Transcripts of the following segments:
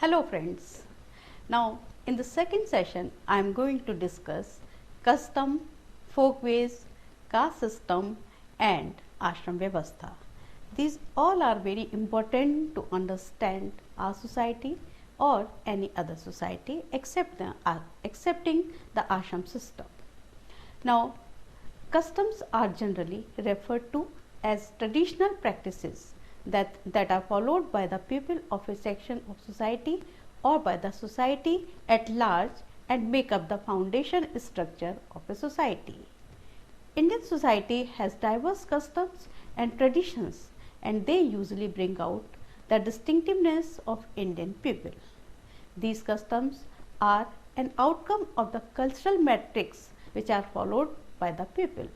Hello friends. Now in the second session I am going to discuss custom, folkways, caste system and ashram vyavastha. These all are very important to understand our society or any other society excepting the ashram system. Now customs are generally referred to as traditional practices that are followed by the people of a section of society or by the society at large and make up the foundation structure of a society. Indian society has diverse customs and traditions, and they usually bring out the distinctiveness of Indian people. These customs are an outcome of the cultural metrics which are followed by the people.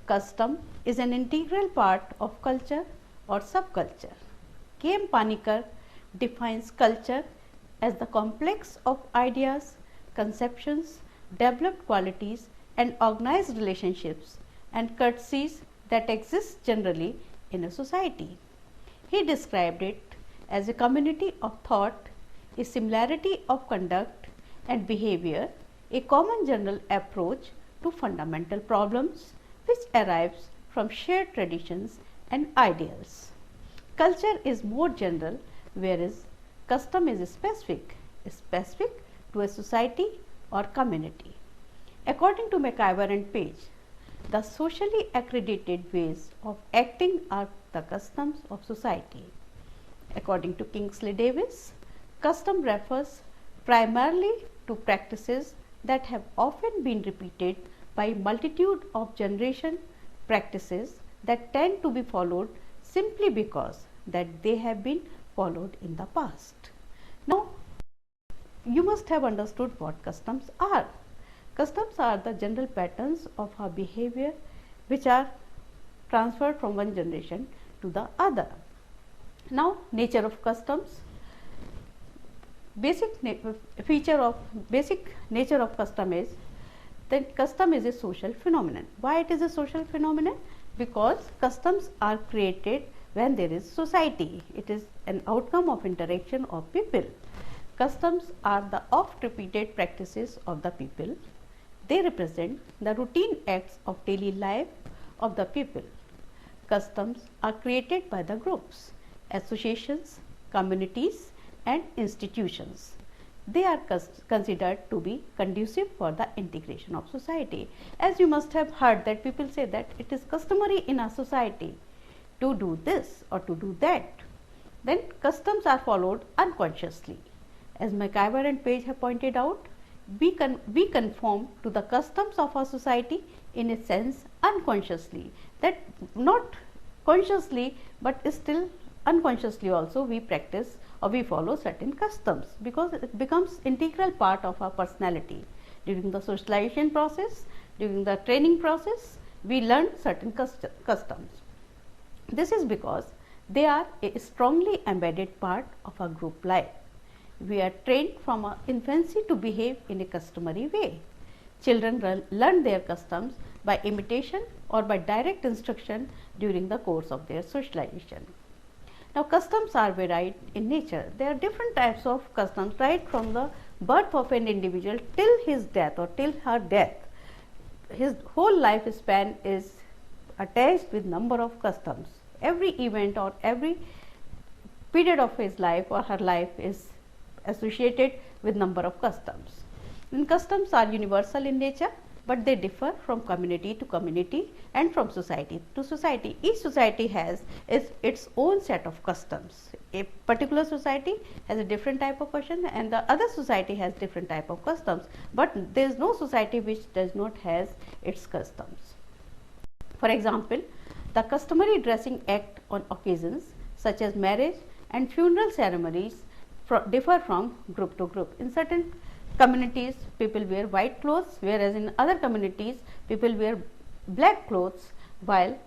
Custom is an integral part of culture or subculture. K.M. Panikkar defines culture as the complex of ideas, conceptions, developed qualities and organized relationships and courtesies that exist generally in a society. He described it as a community of thought, a similarity of conduct and behavior, a common general approach to fundamental problems which arrives from shared traditions and ideals. Culture is more general, whereas custom is specific to a society or community. According to McIver and Page, the socially accredited ways of acting are the customs of society. According to Kingsley Davis, custom refers primarily to practices that have often been repeated by multitude of generation practices that tend to be followed simply because that they have been followed in the past. Now, you must have understood what customs are. Customs are the general patterns of our behavior which are transferred from one generation to the other. Now, nature of customs. Basic nature of custom is that custom is a social phenomenon. Why it is a social phenomenon? Because customs are created when there is society. It is an outcome of interaction of people. Customs are the oft repeated practices of the people. They represent the routine acts of daily life of the people. Customs are created by the groups, associations, communities and institutions. They are considered to be conducive for the integration of society. As you must have heard that people say that it is customary in our society to do this or to do that. Then customs are followed unconsciously. As McIver and Page have pointed out, we conform to the customs of our society in a sense unconsciously, that not consciously but still unconsciously also we practice or we follow certain customs because it becomes integral part of our personality. During the socialization process, during the training process, we learn certain customs. This is because they are a strongly embedded part of our group life. We are trained from our infancy to behave in a customary way. Children learn their customs by imitation or by direct instruction during the course of their socialization. Now, customs are varied in nature. There are different types of customs right from the birth of an individual till his death or till her death. His whole life span is attached with number of customs. Every event or every period of his life or her life is associated with number of customs. And customs are universal in nature, but they differ from community to community and from society to society. Each society has its own set of customs. A particular society has a different type of custom and the other society has different type of customs, but there is no society which does not has its customs. For example, the customary dressing act on occasions such as marriage and funeral ceremonies differ from group to group. In certain communities, people wear white clothes, whereas in other communities, people wear black clothes while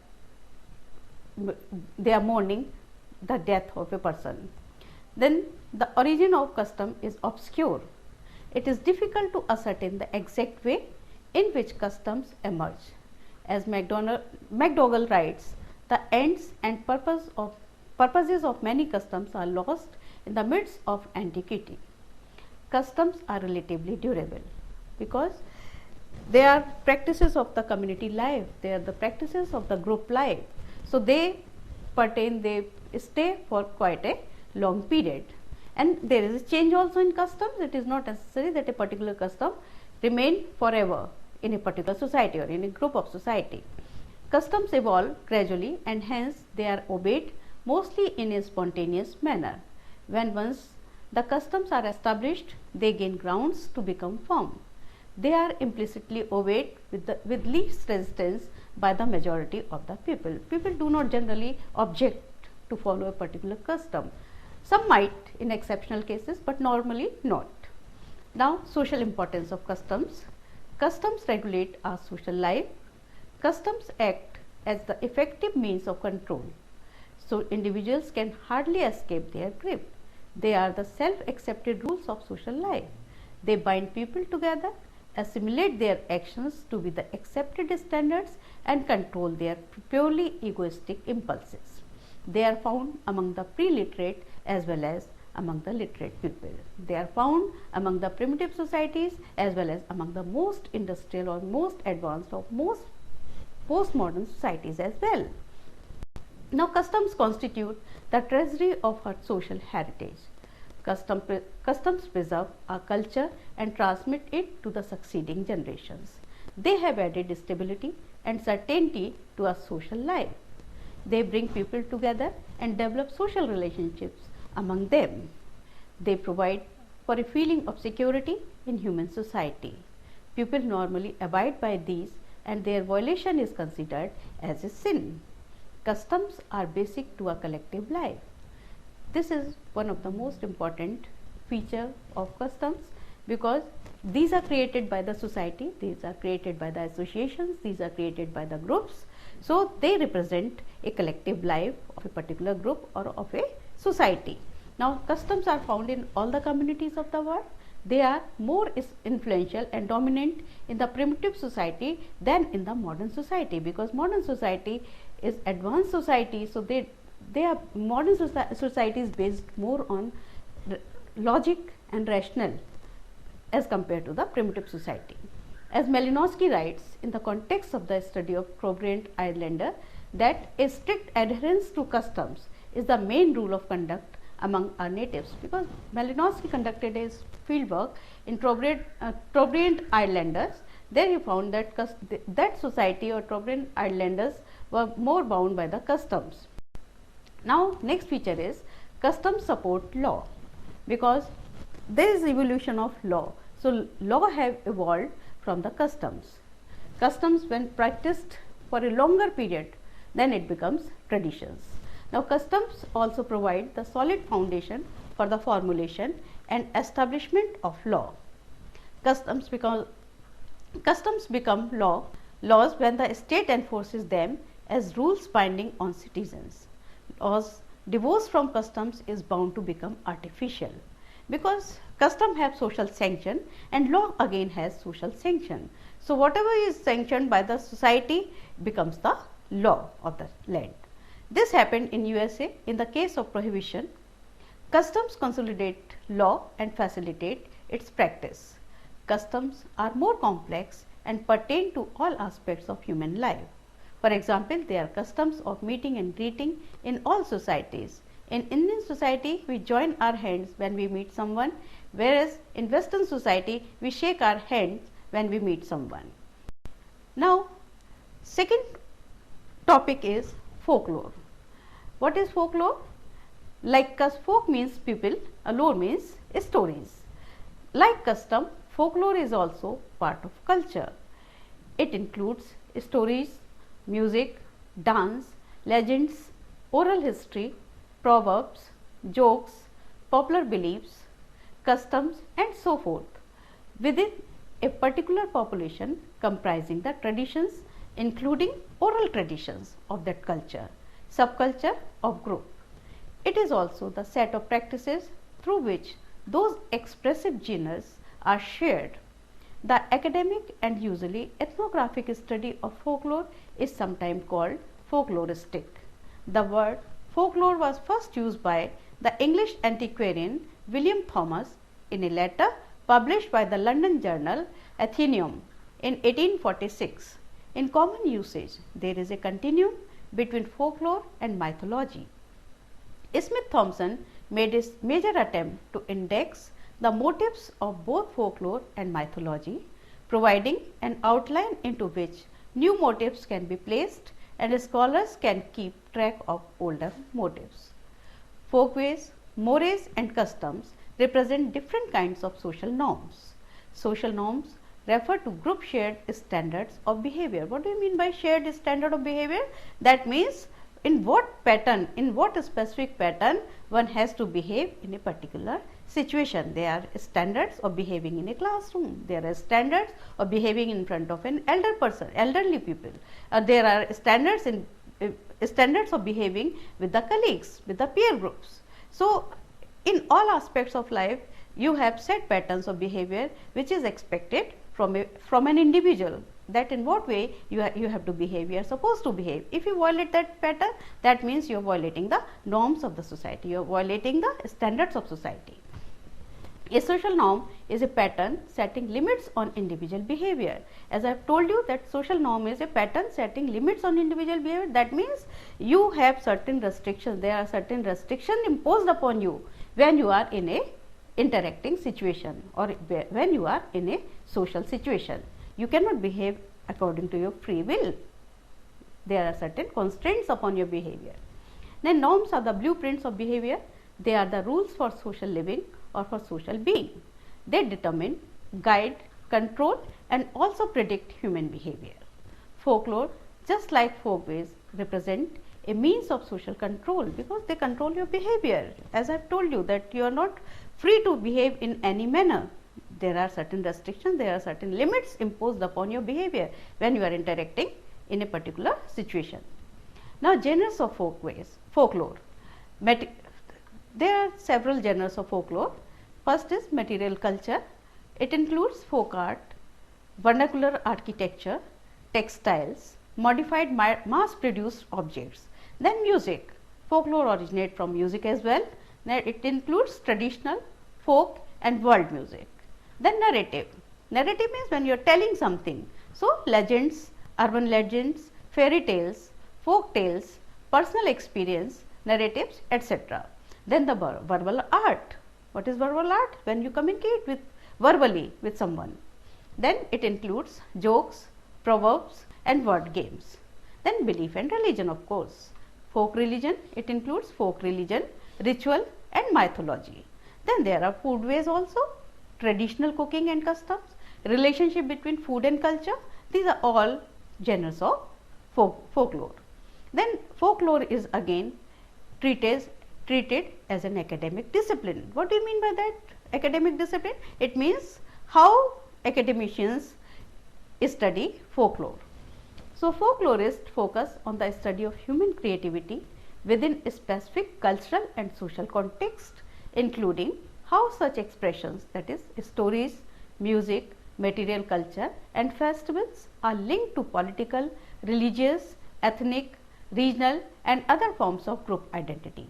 they are mourning the death of a person. Then the origin of custom is obscure. It is difficult to ascertain the exact way in which customs emerge. As McDougall writes, the ends and purposes of many customs are lost in the midst of antiquity. Customs are relatively durable because they are practices of the community life, they are the practices of the group life. So, they stay for quite a long period, and there is a change also in customs. It is not necessary that a particular custom remain forever in a particular society or in a group of society. Customs evolve gradually and hence they are obeyed mostly in a spontaneous manner. When once the customs are established, they gain grounds to become firm. They are implicitly obeyed with least resistance by the majority of the people. People do not generally object to follow a particular custom. Some might in exceptional cases, but normally not. Now, social importance of customs. Customs regulate our social life. Customs act as the effective means of control. So, individuals can hardly escape their grip. They are the self-accepted rules of social life. They bind people together, assimilate their actions to be the accepted standards, and control their purely egoistic impulses. They are found among the pre-literate as well as among the literate people. They are found among the primitive societies as well as among the most industrial or most advanced or most postmodern societies as well. Now, customs constitute the treasury of our social heritage. Customs preserve our culture and transmit it to the succeeding generations. They have added stability and certainty to our social life. They bring people together and develop social relationships among them. They provide for a feeling of security in human society. People normally abide by these and their violation is considered as a sin. Customs are basic to a collective life. This is one of the most important feature of customs because these are created by the society, these are created by the associations, these are created by the groups. So, they represent a collective life of a particular group or of a society. Now, customs are found in all the communities of the world. They are more influential and dominant in the primitive society than in the modern society because modern society is advanced society. So, modern society is based more on logic and rational as compared to the primitive society. As Malinowski writes in the context of the study of Probrient Islander that a strict adherence to customs is the main rule of conduct among our natives because Malinowski conducted his field work in Probrient Islanders. There he found that that society or Probrient Islanders were more bound by the customs. Now, next feature is customs support law because there is evolution of law. So, law have evolved from the customs. Customs when practiced for a longer period, then it becomes traditions. Now, customs also provide the solid foundation for the formulation and establishment of law. Customs become laws when the state enforces them as rules binding on citizens. Laws divorced from customs is bound to become artificial because custom have social sanction and law again has social sanction. So, whatever is sanctioned by the society becomes the law of the land. This happened in USA in the case of prohibition. Customs consolidate law and facilitate its practice. Customs are more complex and pertain to all aspects of human life. For example, there are customs of meeting and greeting in all societies. In Indian society, we join our hands when we meet someone, whereas in Western society, we shake our hands when we meet someone. Now, second topic is folklore. What is folklore? Like folk means people, lore means stories. Like custom, folklore is also part of culture. It includes stories, music, dance, legends, oral history, proverbs, jokes, popular beliefs, customs and so forth within a particular population comprising the traditions including oral traditions of that culture, subculture of group. It is also the set of practices through which those expressive genres are shared. The academic and usually ethnographic study of folklore is sometimes called folkloristic. The word folklore was first used by the English antiquarian William Thomas, in a letter published by the London journal Athenaeum in 1846. In common usage, there is a continuum between folklore and mythology. Smith-Thomson made a major attempt to index the motifs of both folklore and mythology, providing an outline into which new motifs can be placed and scholars can keep track of older motifs. Folkways, mores and customs represent different kinds of social norms. Social norms refer to group shared standards of behavior. What do you mean by shared standard of behavior? That means in what pattern, in what specific pattern one has to behave in a particular situation. There are standards of behaving in a classroom, there are standards of behaving in front of an elderly people, there are standards of behaving with the colleagues, with the peer groups. So, in all aspects of life, you have set patterns of behavior which is expected from an individual, that in what way you have to behave, you are supposed to behave. If you violate that pattern, that means you are violating the norms of the society, you are violating the standards of society. A social norm is a pattern setting limits on individual behavior. As I have told you that social norm is a pattern setting limits on individual behavior, that means you have certain restrictions, there are certain restrictions imposed upon you when you are in a interacting situation or when you are in a social situation. You cannot behave according to your free will. There are certain constraints upon your behavior. Then norms are the blueprints of behavior. They are the rules for social living or for social being. They determine, guide, control and also predict human behavior. Folklore, just like folkways, represent a means of social control because they control your behavior. As I have told you that you are not free to behave in any manner. There are certain restrictions, there are certain limits imposed upon your behavior when you are interacting in a particular situation. Now, genres of folklore. There are several genres of folklore. First is material culture. It includes folk art, vernacular architecture, textiles, modified mass-produced objects. Then music. Folklore originates from music as well. It includes traditional, folk and world music. Then narrative. Narrative means when you are telling something. So, legends, urban legends, fairy tales, folk tales, personal experience, narratives, etc. Then the verbal art. What is verbal art? When you communicate verbally with someone. Then it includes jokes, proverbs and word games. Then belief and religion, of course. Folk religion, it includes folk religion, ritual and mythology. Then there are foodways also, traditional cooking and customs, relationship between food and culture. These are all genres of folklore. Then folklore is again treated as an academic discipline. What do you mean by that academic discipline? It means how academicians study folklore. So, folklorists focus on the study of human creativity within a specific cultural and social context, including how such expressions, that is stories, music, material culture and festivals are linked to political, religious, ethnic, regional and other forms of group identity.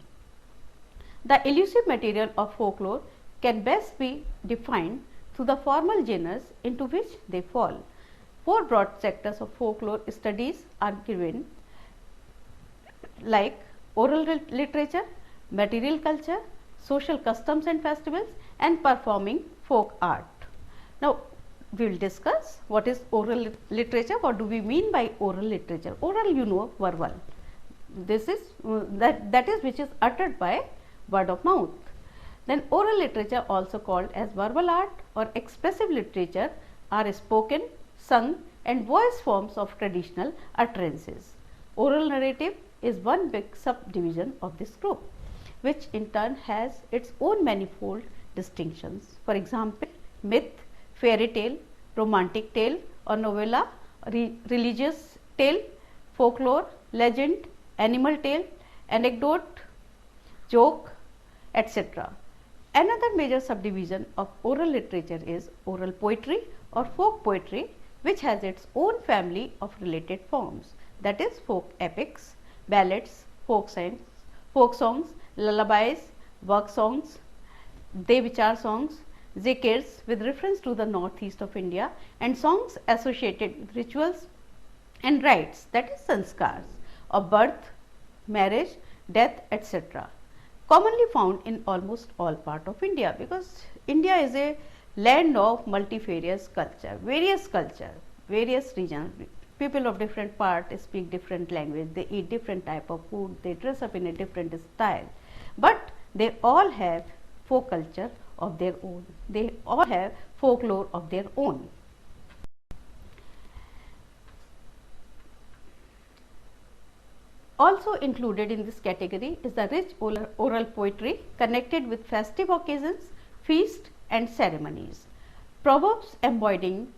The elusive material of folklore can best be defined through the formal genres into which they fall. Four broad sectors of folklore studies are given, like oral literature, material culture, social customs and festivals and performing folk art. Now, we will discuss what is oral literature, what do we mean by oral literature. Oral, you know, verbal. This is that is which is uttered by word of mouth. Then oral literature, also called as verbal art or expressive literature, are spoken, sung and voice forms of traditional utterances. Oral narrative is one big subdivision of this group, which in turn has its own manifold distinctions. For example, myth, fairy tale, romantic tale or novella, religious tale, folklore, legend, animal tale, anecdote, joke, etc. Another major subdivision of oral literature is oral poetry or folk poetry, which has its own family of related forms, that is folk epics, ballads, folk songs, lullabies, work songs, de vichar songs, zikirs with reference to the northeast of India, and songs associated with rituals and rites, that is sanskars of birth, marriage, death, etc. commonly found in almost all part of India, because India is a land of multifarious culture, various regions. People of different parts speak different language, they eat different type of food, they dress up in a different style, but they all have folk culture of their own, they all have folklore of their own. Also included in this category is the rich oral poetry connected with festive occasions, feasts and ceremonies. Proverbs embodying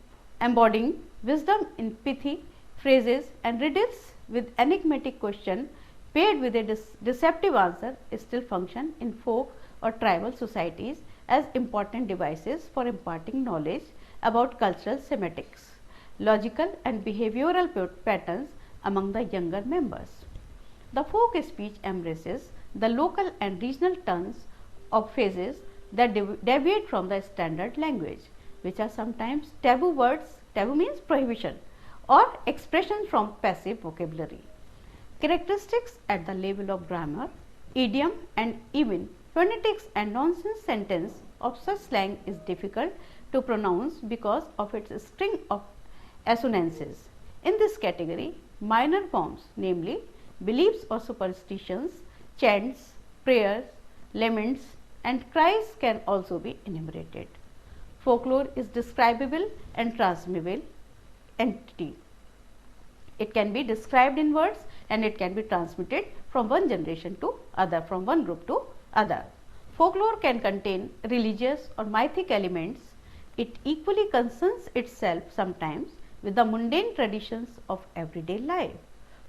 wisdom in pithy phrases and riddles with enigmatic question paired with a deceptive answer still function in folk or tribal societies as important devices for imparting knowledge about cultural semiotics, logical and behavioral patterns among the younger members. The folk speech embraces the local and regional turns of phrases that deviate from the standard language, which are sometimes taboo words, taboo means prohibition, or expressions from passive vocabulary. Characteristics at the level of grammar, idiom and even phonetics and nonsense sentence of such slang is difficult to pronounce because of its string of assonances. In this category, minor forms, namely beliefs or superstitions, chants, prayers, laments and cries can also be enumerated. Folklore is describable and transmissible entity. It can be described in words and it can be transmitted from one generation to other, from one group to other. Folklore can contain religious or mythic elements. It equally concerns itself sometimes with the mundane traditions of everyday life.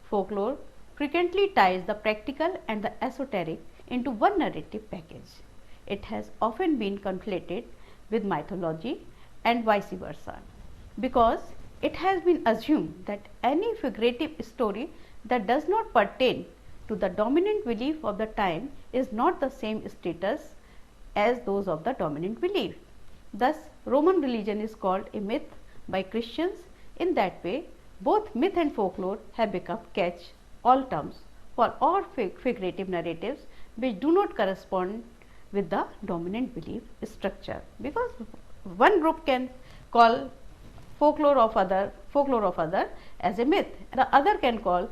Folklore frequently ties the practical and the esoteric into one narrative package. It has often been conflated with mythology and vice versa, because it has been assumed that any figurative story that does not pertain to the dominant belief of the time is not the same status as those of the dominant belief. Thus, Roman religion is called a myth by Christians. In that way, both myth and folklore have become catch-all terms for all figurative narratives which do not correspond with the dominant belief structure, because one group can call folklore of other as a myth, the other can call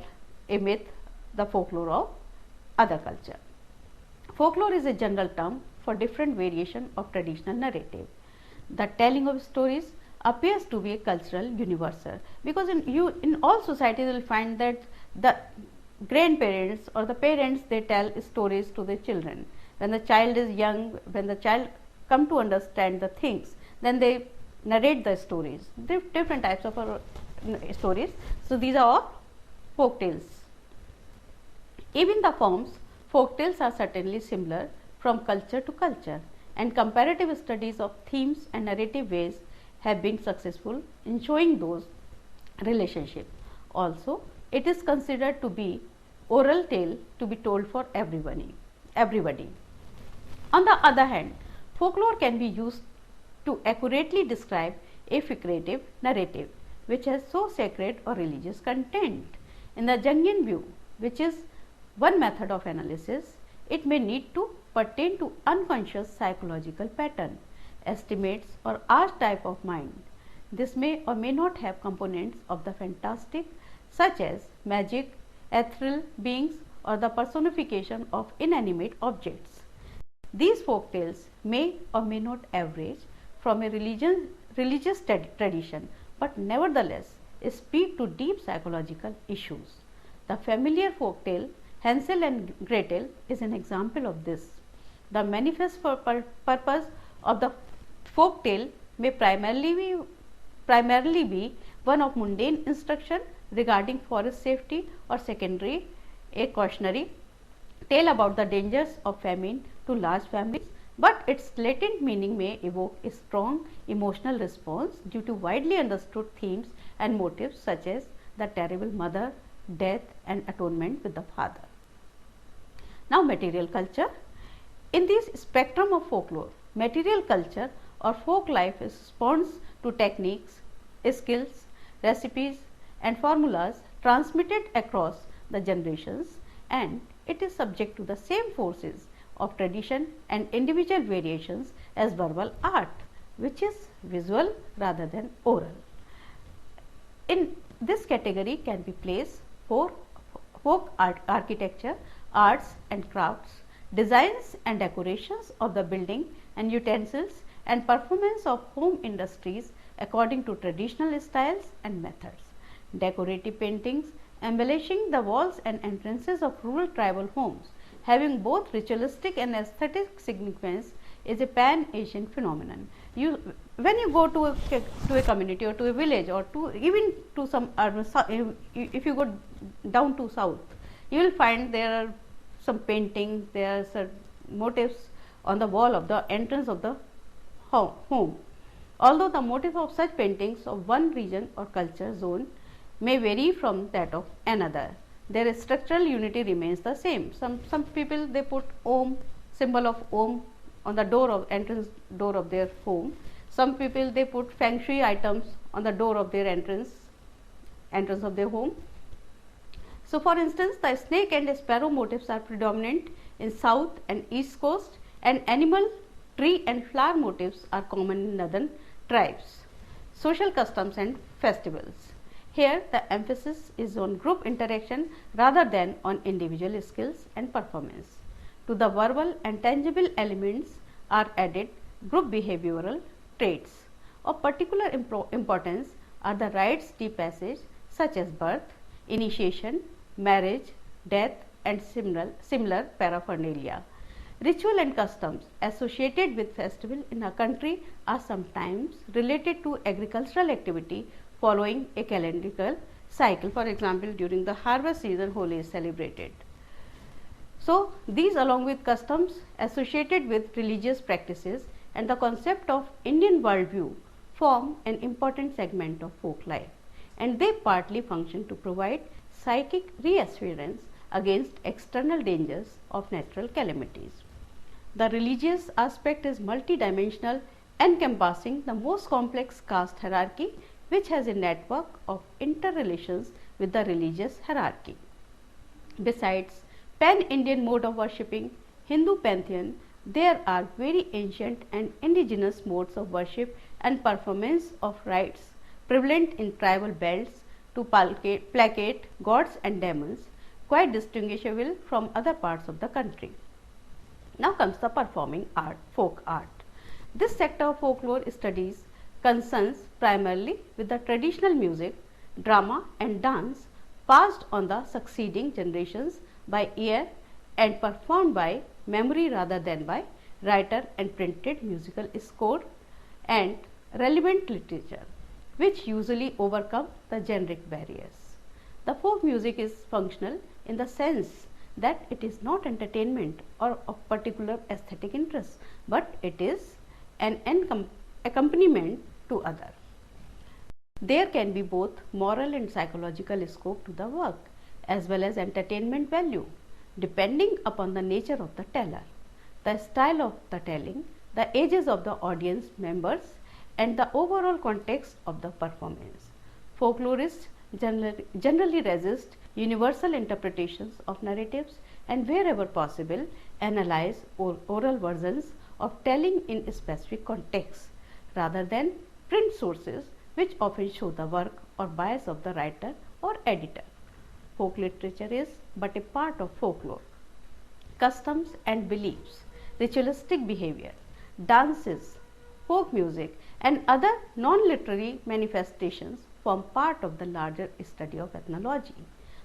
a myth the folklore of other culture. Folklore is a general term for different variation of traditional narrative. The telling of stories appears to be a cultural universal, because in all societies you will find that the grandparents or the parents, they tell stories to their children. When the child is young, when the child come to understand the things, then they narrate the stories, different types of stories. So these are all folk tales. Even the forms, folk tales are certainly similar from culture to culture, and comparative studies of themes and narrative ways have been successful in showing those relationships. Also, it is considered to be oral tale to be told for everybody. On the other hand, folklore can be used to accurately describe a figurative narrative which has so sacred or religious content. In the Jungian view, which is one method of analysis, it may need to pertain to unconscious psychological pattern, estimates or archetype of mind. This may or may not have components of the fantastic, such as magic, ethereal beings or the personification of inanimate objects. These folk tales may or may not average from a religious tradition, but nevertheless speak to deep psychological issues. The familiar folk tale Hansel and Gretel is an example of this. The manifest purpose of the folk tale may primarily be one of mundane instruction regarding forest safety, or secondary a cautionary tale about the dangers of famine to large families, but its latent meaning may evoke a strong emotional response due to widely understood themes and motives such as the terrible mother, death and atonement with the father. Now, material culture. In this spectrum of folklore, material culture or folk life responds to techniques, skills, recipes and formulas transmitted across the generations, and it is subject to the same forces of tradition and individual variations as verbal art, which is visual rather than oral. In this category can be placed folk architecture, arts and crafts, designs and decorations of the building and utensils, and performance of home industries according to traditional styles and methods. Decorative paintings embellishing the walls and entrances of rural tribal homes, having both ritualistic and aesthetic significance, is a pan-Asian phenomenon. When you go to a community or to a village or even to some urban, if you go down to south, you will find there are some paintings, there are some motifs on the wall of the entrance of the home. Although the motif of such paintings of one region or culture zone may vary from that of another, their structural unity remains the same. Some people they put Om, symbol of Om, on the door of entrance door of their home. Some people they put feng shui items on the door of their entrance of their home. So, for instance, the snake and sparrow motifs are predominant in south and east coast, and animal, tree and flower motifs are common in northern tribes. Social customs and festivals. Here the emphasis is on group interaction rather than on individual skills and performance. To the verbal and tangible elements are added group behavioral traits. Of particular importance are the rites de passage such as birth, initiation, marriage, death and similar paraphernalia. Ritual and customs associated with festival in a country are sometimes related to agricultural activity following a calendrical cycle. For example, during the harvest season, Holi is celebrated. So, these along with customs associated with religious practices and the concept of Indian worldview form an important segment of folk life, and they partly function to provide psychic reassurance against external dangers of natural calamities. The religious aspect is multidimensional, encompassing the most complex caste hierarchy, which has a network of interrelations with the religious hierarchy. Besides pan-Indian mode of worshipping, Hindu pantheon, there are very ancient and indigenous modes of worship and performance of rites prevalent in tribal belts to placate gods and demons, quite distinguishable from other parts of the country. Now comes the performing art, folk art. This sector of folklore studies concerns primarily with the traditional music, drama and dance passed on the succeeding generations by ear and performed by memory rather than by writer and printed musical score and relevant literature, which usually overcome the generic barriers. The folk music is functional in the sense that it is not entertainment or of particular aesthetic interest, but it is an accompaniment to other. There can be both moral and psychological scope to the work as well as entertainment value, depending upon the nature of the teller, the style of the telling, the ages of the audience members and the overall context of the performance. Folklorists generally resist universal interpretations of narratives and wherever possible analyze oral versions of telling in specific contexts rather than print sources, which often show the work or bias of the writer or editor. Folk literature is but a part of folklore. Customs and beliefs, ritualistic behavior, dances, folk music and other non-literary manifestations form part of the larger study of ethnology.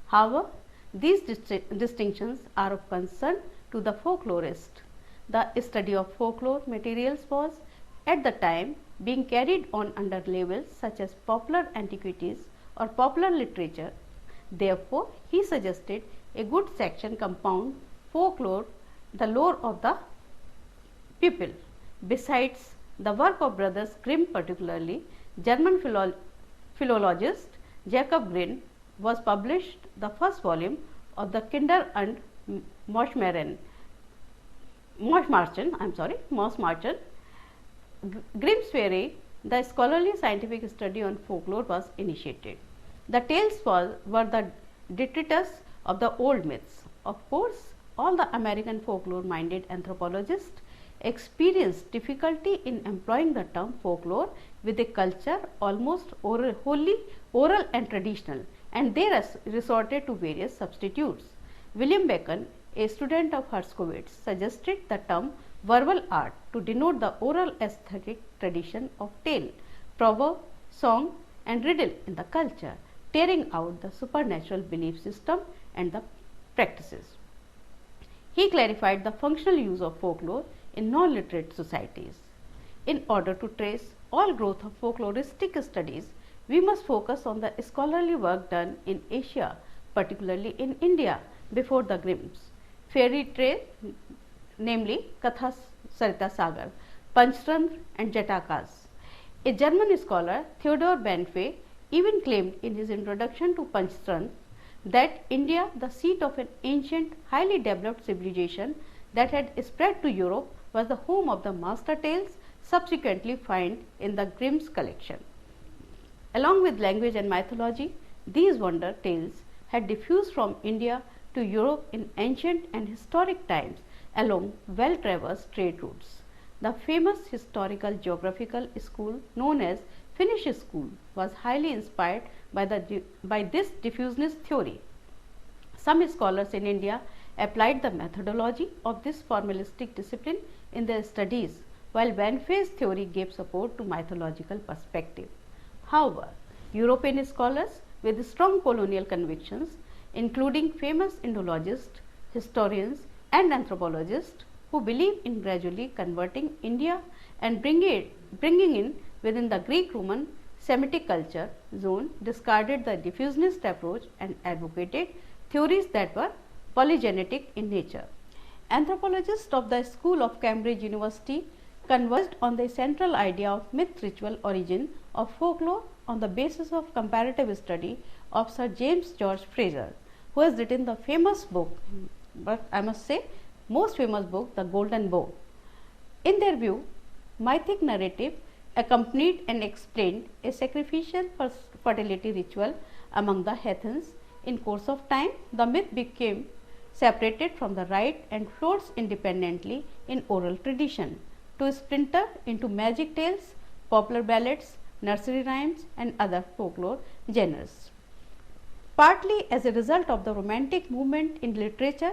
However, these distinctions are of concern to the folklorist. The study of folklore materials was at the time being carried on under labels such as popular antiquities or popular literature. Therefore, he suggested a good section compound folklore, the lore of the people. Besides the work of brothers Grimm, particularly German philologist Jacob Grimm was published the first volume of the Kinder und Märchen Moss Marchand, Grimm's Fairy, the scholarly scientific study on folklore was initiated. The tales were the detritus of the old myths. Of course, all the American folklore-minded anthropologists experienced difficulty in employing the term folklore with a culture almost wholly oral and traditional, and they resorted to various substitutes. William Bacon, a student of Herskovits, suggested the term verbal art to denote the oral aesthetic tradition of tale, proverb, song and riddle in the culture, tearing out the supernatural belief system and the practices. He clarified the functional use of folklore in non-literate societies. In order to trace all growth of folkloristic studies, we must focus on the scholarly work done in Asia, particularly in India, before the Grimms. Fairy tale, namely Katha Sarita Sagar, Panchtantra and Jatakas. A German scholar, Theodor Banfe, even claimed in his introduction to Panchtantra that India, the seat of an ancient, highly developed civilization that had spread to Europe, was the home of the master tales subsequently found in the Grimm's collection. Along with language and mythology, these wonder tales had diffused from India to Europe in ancient and historic times along well-traversed trade routes. The famous historical geographical school known as Finnish School was highly inspired by this diffuseness theory. Some scholars in India applied the methodology of this formalistic discipline in their studies, while Banfe's theory gave support to mythological perspective. However, European scholars with strong colonial convictions, including famous Indologists, historians and anthropologists who believe in gradually converting India and bringing in within the Greek-Roman Semitic culture zone, discarded the diffusionist approach and advocated theories that were polygenetic in nature. Anthropologists of the School of Cambridge University converged on the central idea of myth-ritual origin of folklore on the basis of comparative study of Sir James George Fraser, who has written the famous book, but I must say most famous book, The Golden Bough. In their view, mythic narrative accompanied and explained a sacrificial fertility ritual among the heathens. In course of time, the myth became separated from the rite and floats independently in oral tradition to splinter into magic tales, popular ballads, nursery rhymes and other folklore genres. Partly as a result of the Romantic movement in literature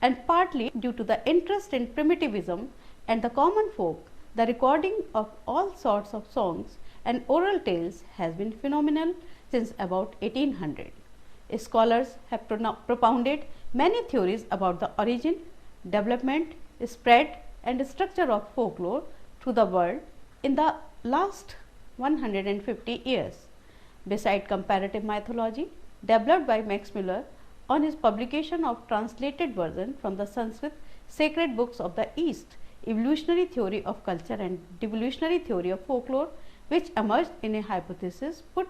and partly due to the interest in primitivism and the common folk, the recording of all sorts of songs and oral tales has been phenomenal since about 1800. Scholars have propounded many theories about the origin, development, spread and structure of folklore through the world in the last 150 years. Beside comparative mythology developed by Max Muller on his publication of translated version from the Sanskrit sacred books of the East, evolutionary theory of culture and devolutionary theory of folklore, which emerged in a hypothesis put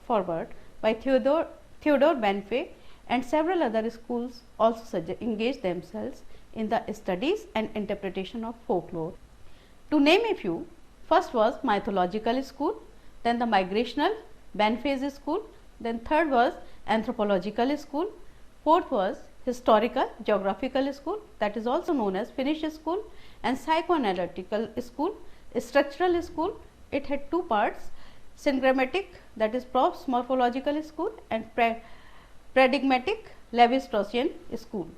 forward by Theodor Banfe and several other schools also engaged themselves in the studies and interpretation of folklore. To name a few, first was mythological school, then the migrational Banfe's school, then third was anthropological school, fourth was historical geographical school, that is also known as Finnish school, and psychoanalytical school, structural school. It had two parts, syngrammatic, that is Proff's morphological school, and paradigmatic Levi-Straussian school.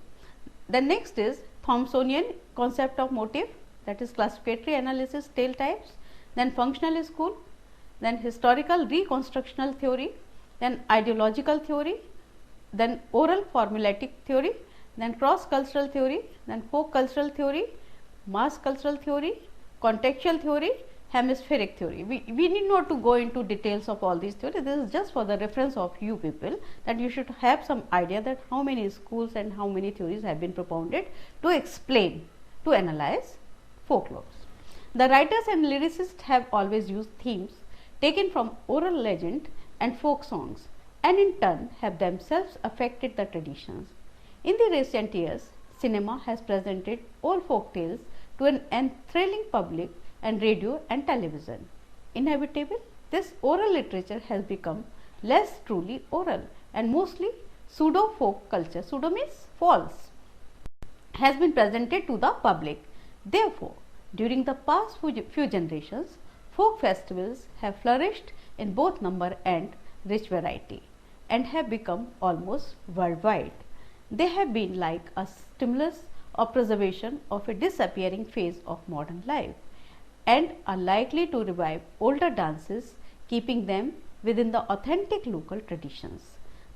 The next is Thomsonian concept of motive, that is classificatory analysis tale types, then functional school, then historical reconstructional theory, then ideological theory, then oral formulatic theory, then cross-cultural theory, then folk cultural theory, mass cultural theory, contextual theory, hemispheric theory. We need not to go into details of all these theories. This is just for the reference of you people, that you should have some idea that how many schools and how many theories have been propounded to explain, to analyze folklore. The writers and lyricists have always used themes taken from oral legend and folk songs, and in turn have themselves affected the traditions. In the recent years, cinema has presented old folk tales to an enthralling public and radio and television. Inevitable, this oral literature has become less truly oral and mostly pseudo folk culture, pseudo means false, has been presented to the public. Therefore, during the past few generations, folk festivals have flourished in both number and rich variety and have become almost worldwide. They have been like a stimulus or preservation of a disappearing phase of modern life and are likely to revive older dances, keeping them within the authentic local traditions.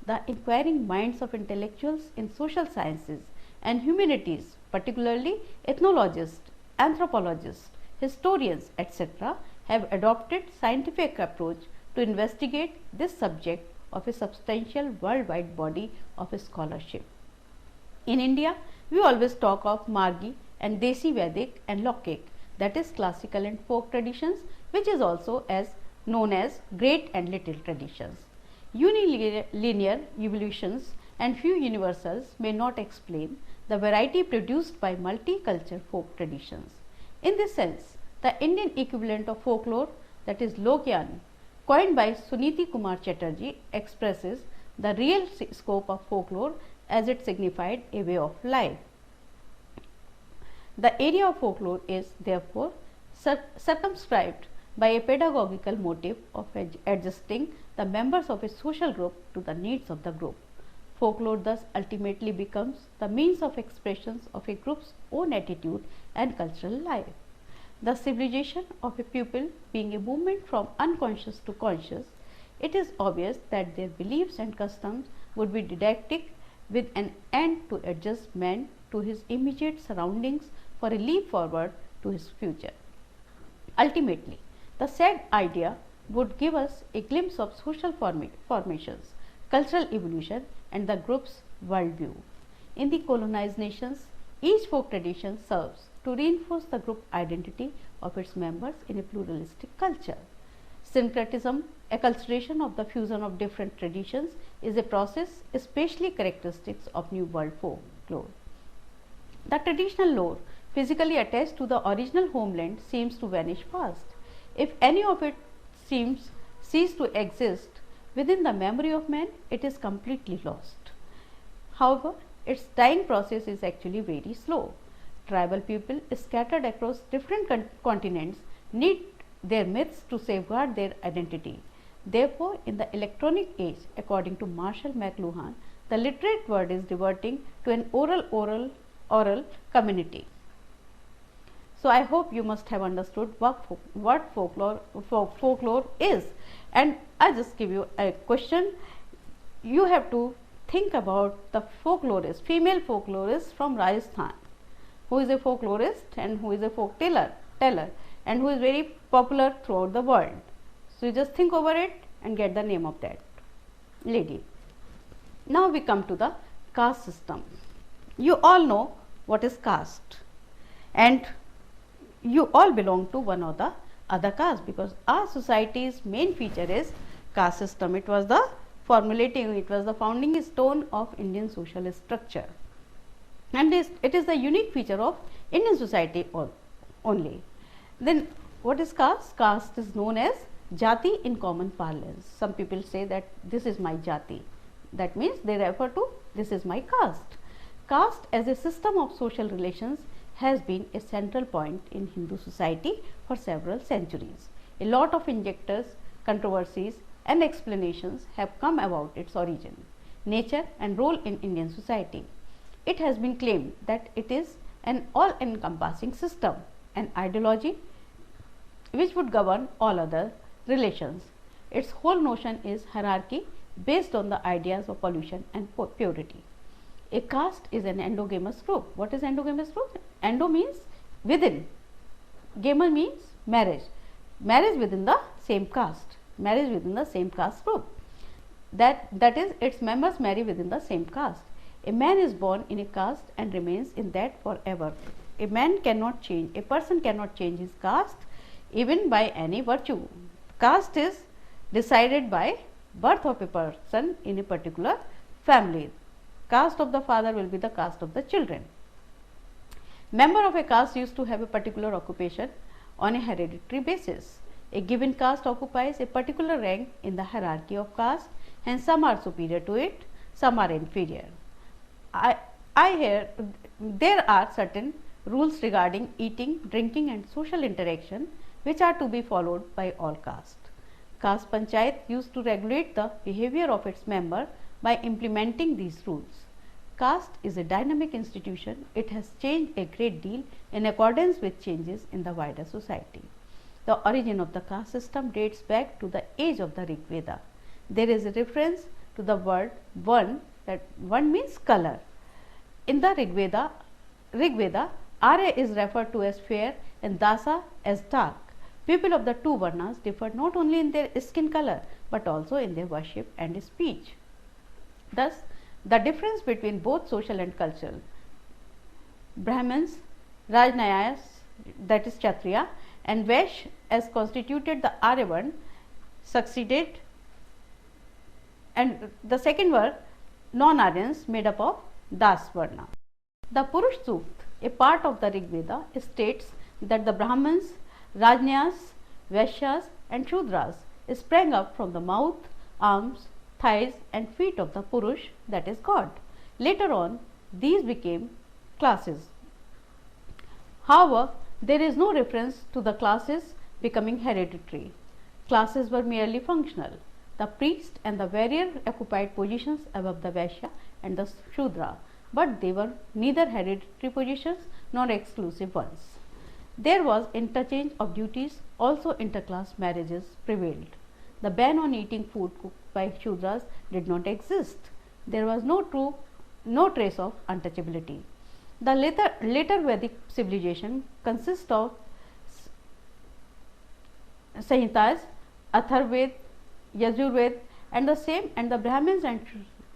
The inquiring minds of intellectuals in social sciences and humanities, particularly ethnologists, anthropologists, historians, etc., have adopted scientific approach to investigate this subject of a substantial worldwide body of scholarship. In India, we always talk of Margi and Desi Vedic and Lokik, that is classical and folk traditions, which is also as known as great and little traditions. Unilinear evolutions and few universals may not explain the variety produced by multicultural folk traditions. In this sense, the Indian equivalent of folklore, that is Lokyan, coined by Suniti Kumar Chatterjee, expresses the real scope of folklore as it signified a way of life. The area of folklore is therefore circumscribed by a pedagogical motive of adjusting the members of a social group to the needs of the group. Folklore thus ultimately becomes the means of expressions of a group's own attitude and cultural life. The civilization of a people being a movement from unconscious to conscious, it is obvious that their beliefs and customs would be didactic with an end to adjust man to his immediate surroundings for a leap forward to his future. Ultimately, the said idea would give us a glimpse of social formations, cultural evolution and the group's worldview. In the colonized nations, each folk tradition serves to reinforce the group identity of its members in a pluralistic culture. Syncretism, acculturation of the fusion of different traditions, is a process especially characteristic of New World folklore. The traditional lore physically attached to the original homeland seems to vanish fast. If any of it cease to exist within the memory of man, it is completely lost. However, its dying process is actually very slow. Tribal people scattered across different continents need their myths to safeguard their identity. Therefore, in the electronic age, according to Marshall McLuhan, the literate word is reverting to an oral community. So, I hope you must have understood what folklore is, and I just give you a question. You have to think about the folklorist, female folklorist from Rajasthan, who is a folklorist and who is a folk teller and who is very popular throughout the world. So, you just think over it and get the name of that lady. Now, we come to the caste system. You all know what is caste, and you all belong to one or the other caste, because our society's main feature is caste system. It was the founding stone of Indian social structure, and it is the unique feature of Indian society only. Then what is caste? Caste is known as Jati in common parlance. Some people say that this is my Jati. That means they refer to this is my caste. Caste as a system of social relations has been a central point in Hindu society for several centuries. A lot of conjectures, controversies and explanations have come about its origin, nature and role in Indian society. It has been claimed that it is an all-encompassing system, an ideology which would govern all other relations. Its whole notion is hierarchy based on the ideas of pollution and purity. A caste is an endogamous group. What is endogamous group? Endo means within, gama means marriage. Marriage within the same caste. Marriage within the same caste group. That is, its members marry within the same caste. A man is born in a caste and remains in that forever. A person cannot change his caste even by any virtue. Caste is decided by birth of a person in a particular family. Caste of the father will be the caste of the children. Member of a caste used to have a particular occupation on a hereditary basis. A given caste occupies a particular rank in the hierarchy of caste, and some are superior to it, some are inferior. There are certain rules regarding eating, drinking and social interaction which are to be followed by all castes. Caste Panchayat used to regulate the behavior of its member by implementing these rules. Caste is a dynamic institution. It has changed a great deal in accordance with changes in the wider society. The origin of the caste system dates back to the age of the Rig Veda. There is a reference to the word Varna, that one means color. In the Rig Veda, Arya is referred to as fair and Dasa as dark. People of the two Varnas differed not only in their skin color but also in their worship and speech. Thus, the difference between both social and cultural, Brahmins, Rajnayas, that is Kshatriya, and Vaishya as constituted the Aryavarna succeeded, and the second were non-Aryans made up of Das Varna. The Purush Sukt, a part of the Rig Veda, states that the Brahmins, Rajnayas, Vaishyas and Shudras sprang up from the mouth, arms, thighs and feet of the Purush, that is God. Later on, these became classes. However, there is no reference to the classes becoming hereditary. Classes were merely functional. The priest and the warrior occupied positions above the Vaishya and the Shudra, but they were neither hereditary positions nor exclusive ones. There was interchange of duties, also interclass marriages prevailed. The ban on eating food cooked by Shudras did not exist. There was no trace of untouchability. The later Vedic civilization consists of Samhitas, Atharvaved, Yajurved and the Brahmins and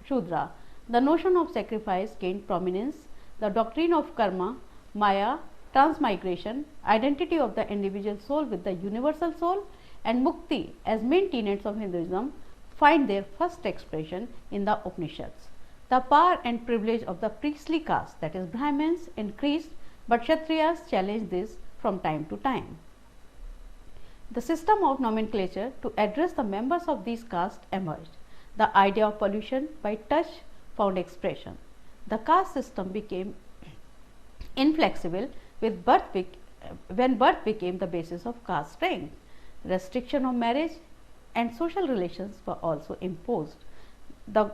Shudra. The notion of sacrifice gained prominence. The doctrine of karma, maya, transmigration, identity of the individual soul with the universal soul and mukti as main tenets of Hinduism find their first expression in the Upanishads. The power and privilege of the priestly caste, that is Brahmins, increased, but Kshatriyas challenged this from time to time. The system of nomenclature to address the members of these castes emerged. The idea of pollution by touch found expression. The caste system became inflexible with when birth became the basis of caste rank. Restriction of marriage and social relations were also imposed. The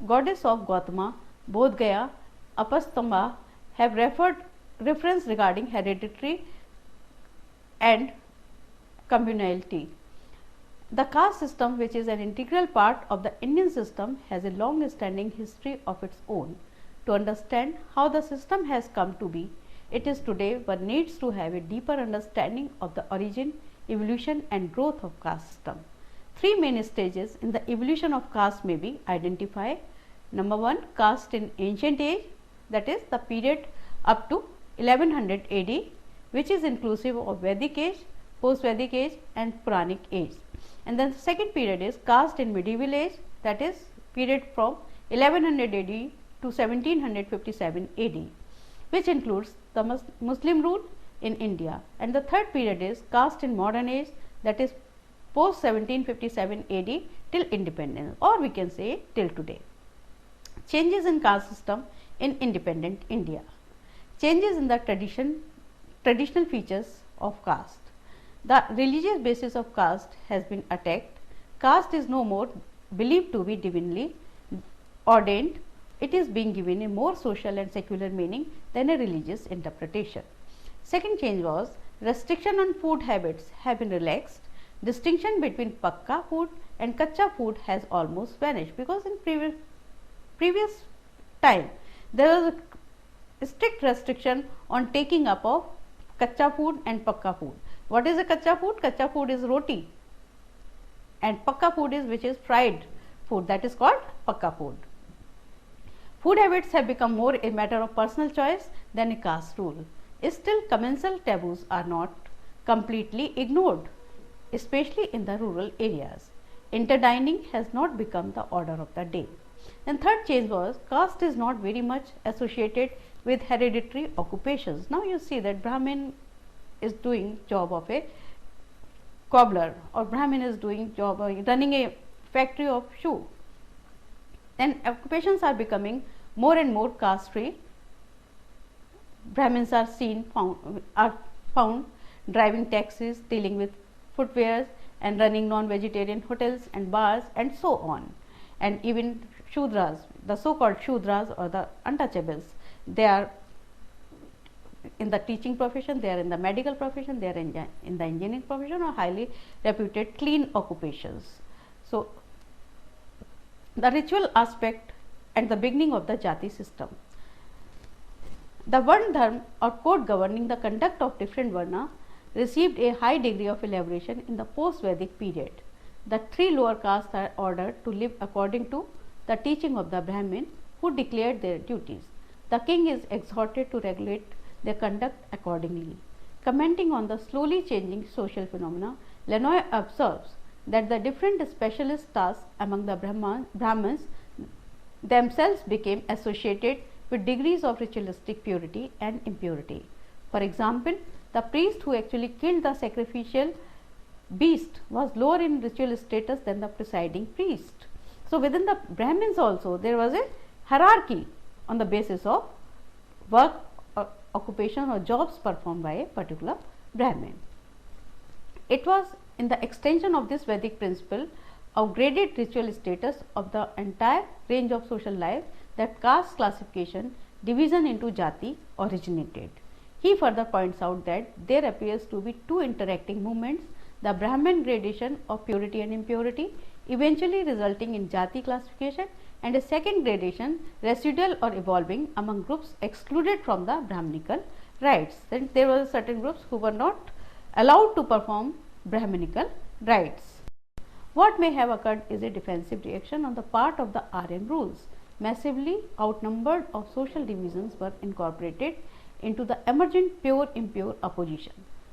goddess of Gautama, Bodh Gaya, Apastamba have reference regarding hereditary and communality. The caste system, which is an integral part of the Indian system, has a long standing history of its own. To understand how the system has come to be, it is today one needs to have a deeper understanding of the origin, evolution and growth of caste system. Three main stages in the evolution of caste may be identified. Number one, caste in ancient age, that is the period up to 1100 AD, which is inclusive of Vedic age, post-Vedic age and Puranic age. And then the second period is caste in medieval age, that is period from 1100 AD to 1757 AD, which includes the Muslim rule in India. And the third period is caste in modern age, that is post 1757 AD till independence, or we can say till today. Changes in caste system in independent India. Changes in the traditional features of caste. The religious basis of caste has been attacked. Caste is no more believed to be divinely ordained. It is being given a more social and secular meaning than a religious interpretation. Second change was restriction on food habits have been relaxed. Distinction between pakka food and kacha food has almost vanished, because in previous time there was a strict restriction on taking up of kacha food and pakka food. What is a kacha food? Kacha food is roti, and pakka food is which is fried food, that is called pakka food. Food habits have become more a matter of personal choice than a caste rule. Still, commensal taboos are not completely ignored, especially in the rural areas. Interdining has not become the order of the day. And third change was caste is not very much associated with hereditary occupations. Now you see that Brahmin is doing job of a cobbler, or Brahmin is doing job of running a factory of shoe. Then occupations are becoming more and more caste free. Brahmins are found driving taxis, dealing with footwears, and running non-vegetarian hotels and bars, and so on. And even Shudras, the so-called Shudras or the untouchables, they are in the teaching profession, they are in the medical profession, they are in the engineering profession, or highly reputed clean occupations. So the ritual aspect and the beginning of the Jati system. The Varna dharma or code governing the conduct of different Varna received a high degree of elaboration in the post-Vedic period. The three lower castes are ordered to live according to the teaching of the Brahmin, who declared their duties. The king is exhorted to regulate their conduct accordingly. Commenting on the slowly changing social phenomena, Lenoy observes that the different specialist tasks among the Brahmins themselves became associated with degrees of ritualistic purity and impurity. For example, the priest who actually killed the sacrificial beast was lower in ritual status than the presiding priest. So within the Brahmins also there was a hierarchy on the basis of work, occupation or jobs performed by a particular Brahmin. It was in the extension of this Vedic principle of graded ritual status of the entire range of social life that caste classification division into Jati originated. He further points out that there appears to be two interacting movements, the Brahmin gradation of purity and impurity, eventually resulting in Jati classification, and a second gradation, residual or evolving among groups excluded from the Brahminical rites. Then there were certain groups who were not allowed to perform Brahminical rites. What may have occurred is a defensive reaction on the part of the Aryan rules. Massively outnumbered of social divisions were incorporated into the emergent pure-impure opposition.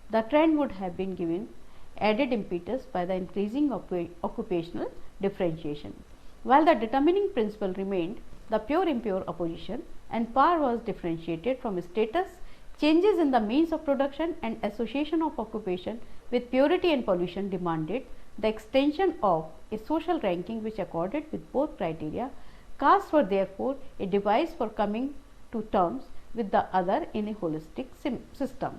The trend would have been given added impetus by the increasing occupational differentiation. While the determining principle remained the pure-impure opposition, and power was differentiated from status, changes in the means of production and association of occupation with purity and pollution demanded the extension of a social ranking which accorded with both criteria. Castes were therefore a device for coming to terms with the other in a holistic system,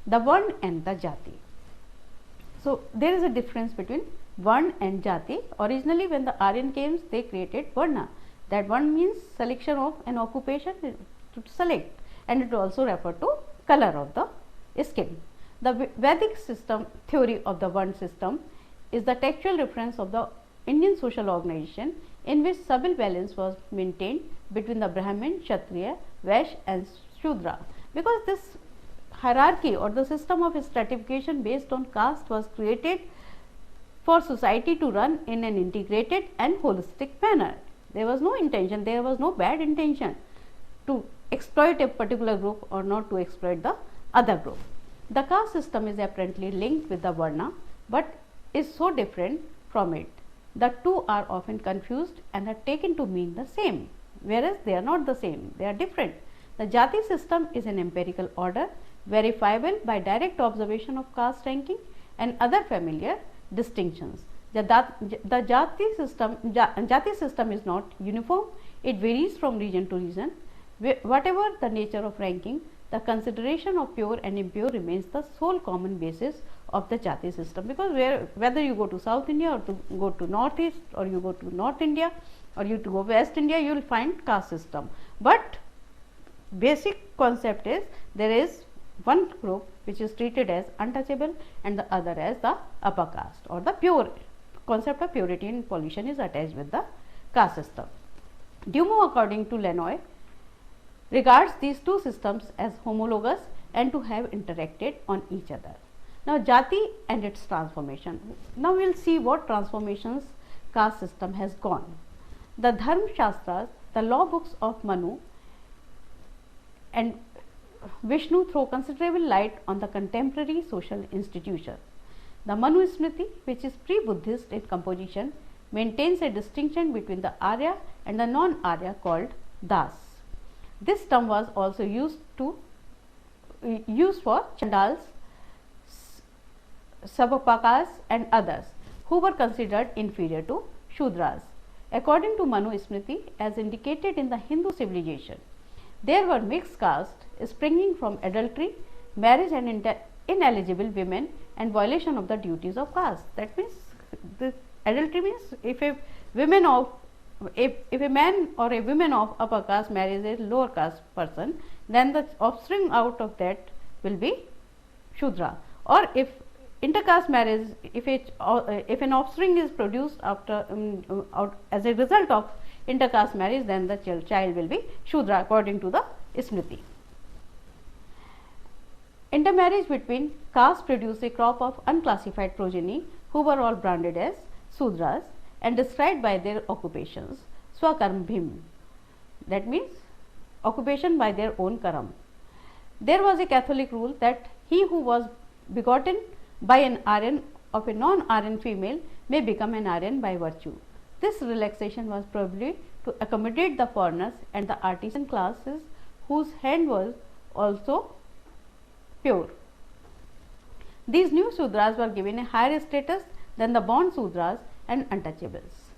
the Varna and the Jati. So there is a difference between Varna and Jati. Originally when the Aryan came, they created Varna. That one means selection of an occupation to select, and it also referred to color of the skin. The Vedic system theory of the Varna system is the textual reference of the Indian social organization in which subtle balance was maintained between the Brahmin, Kshatriya, Vaishya and Shudra. Because this hierarchy or the system of stratification based on caste was created for society to run in an integrated and holistic manner. There was no intention, there was no bad intention to exploit a particular group or not to exploit the other group. The caste system is apparently linked with the Varna, but is so different from it. The two are often confused and are taken to mean the same, whereas they are not the same, they are different. The Jati system is an empirical order verifiable by direct observation of caste ranking and other familiar distinctions. The Jati system is not uniform, it varies from region to region. Whatever the nature of ranking, the consideration of pure and impure remains the sole common basis of the Jati system, because whether you go to South India or to go to Northeast, or you go to North India or you to go West India, you will find caste system. But basic concept is there is one group which is treated as untouchable and the other as the upper caste, or the pure. Concept of purity and pollution is attached with the caste system. Dumont, according to Lenoy, regards these two systems as homologous and to have interacted on each other. Now Jati and its transformation. Now we will see what transformations caste system has gone. The Dharma Shastras, the law books of Manu and Vishnu, throw considerable light on the contemporary social institution. The Manu Smriti, which is pre-Buddhist in composition, maintains a distinction between the Arya and the non-Arya called Das. This term was also used for Chandals, Sabpakas and others who were considered inferior to Shudras. According to Manu Smriti, as indicated in the Hindu civilization, there were mixed castes springing from adultery, marriage and ineligible women and violation of the duties of caste. That means the adultery means if a man or a woman of upper caste marries a lower caste person, then the offspring out of that will be Shudra. Or if intercaste marriage, if an offspring is produced after as a result of intercaste marriage, then the child will be Shudra according to the Smriti. Intermarriage between castes produced a crop of unclassified progeny who were all branded as Sudras and described by their occupations, Swakarm Bhim, that means occupation by their own karam. There was a Catholic rule that he who was begotten by an Aryan of a non-Aryan female may become an Aryan by virtue. This relaxation was probably to accommodate the foreigners and the artisan classes whose hand was also pure. These new Sudras were given a higher status than the born Sudras and untouchables.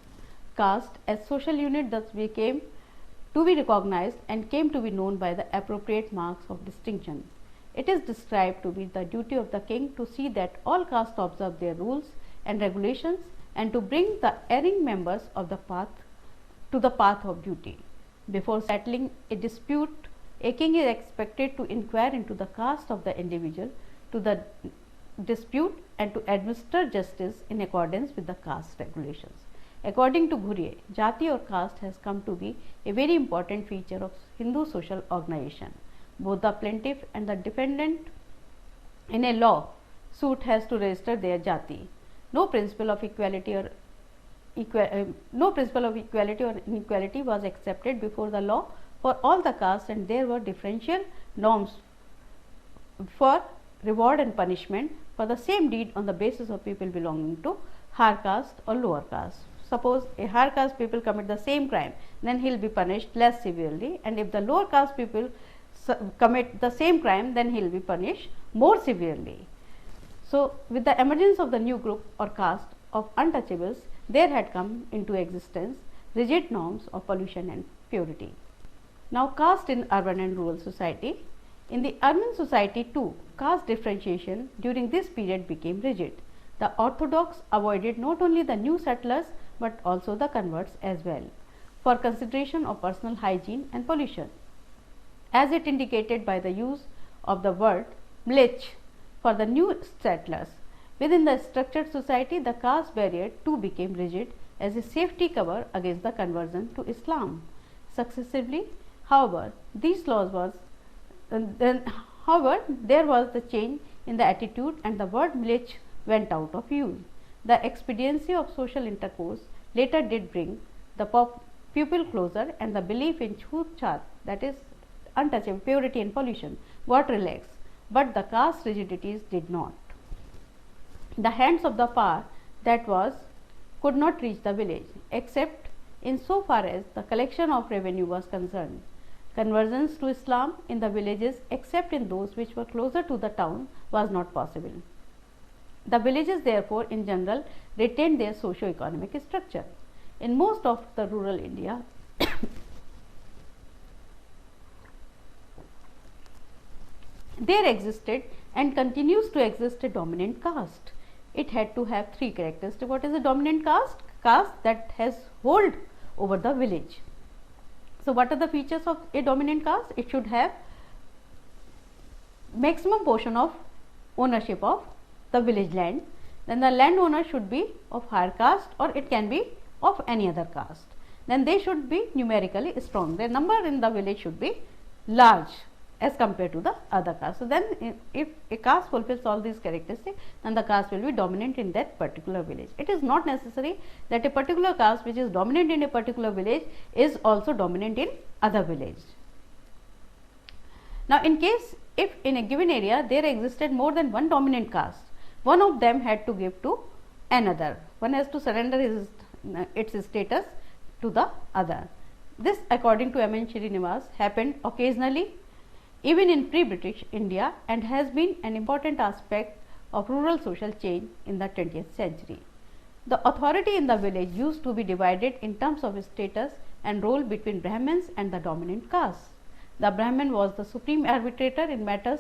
Caste as social unit thus became to be recognized and came to be known by the appropriate marks of distinction. It is described to be the duty of the king to see that all castes observe their rules and regulations and to bring the erring members of the path to the path of duty. Before settling a dispute, a king is expected to inquire into the caste of the individual to the dispute and to administer justice in accordance with the caste regulations. According to Ghurye, Jati or caste has come to be a very important feature of Hindu social organization. Both the plaintiff and the defendant in a law suit has to register their Jati. No principle of equality or inequality was accepted before the law for all the castes, and there were differential norms for reward and punishment for the same deed on the basis of people belonging to higher caste or lower caste. Suppose a higher caste people commit the same crime, then he will be punished less severely, and if the lower caste people commit the same crime, then he will be punished more severely. So, with the emergence of the new group or caste of untouchables, there had come into existence rigid norms of pollution and purity. Now, caste in urban and rural society. In the urban society too, caste differentiation during this period became rigid. The orthodox avoided not only the new settlers but also the converts as well, for consideration of personal hygiene and pollution, as it indicated by the use of the word mlech for the new settlers. Within the structured society, the caste barrier too became rigid as a safety cover against the conversion to Islam. Successively, however, these laws was there was the change in the attitude and the word mlech went out of use. The expediency of social intercourse later did bring the people closer, and the belief in chhut chat, that is untouchable purity and pollution, got relaxed, but the caste rigidities did not. The hands of the power that was could not reach the village except in so far as the collection of revenue was concerned. Conversions to Islam in the villages, except in those which were closer to the town, was not possible. The villages therefore in general retained their socio-economic structure. In most of the rural India, there existed and continues to exist a dominant caste. It had to have three characteristics. What is a dominant caste? Caste that has hold over the village. So, what are the features of a dominant caste? It should have maximum portion of ownership of the village land. Then the landowner should be of higher caste, or it can be of any other caste. Then they should be numerically strong. Their number in the village should be large as compared to the other caste. So, then if a caste fulfills all these characteristics, then the caste will be dominant in that particular village. It is not necessary that a particular caste which is dominant in a particular village is also dominant in other village. Now, in case if in a given area there existed more than one dominant caste, one of them had to give to another. One has to surrender its status to the other. This, according to M. N. Srinivas, happened occasionally even in pre-British India and has been an important aspect of rural social change in the 20th century. The authority in the village used to be divided in terms of status and role between Brahmins and the dominant caste. The Brahmin was the supreme arbitrator in matters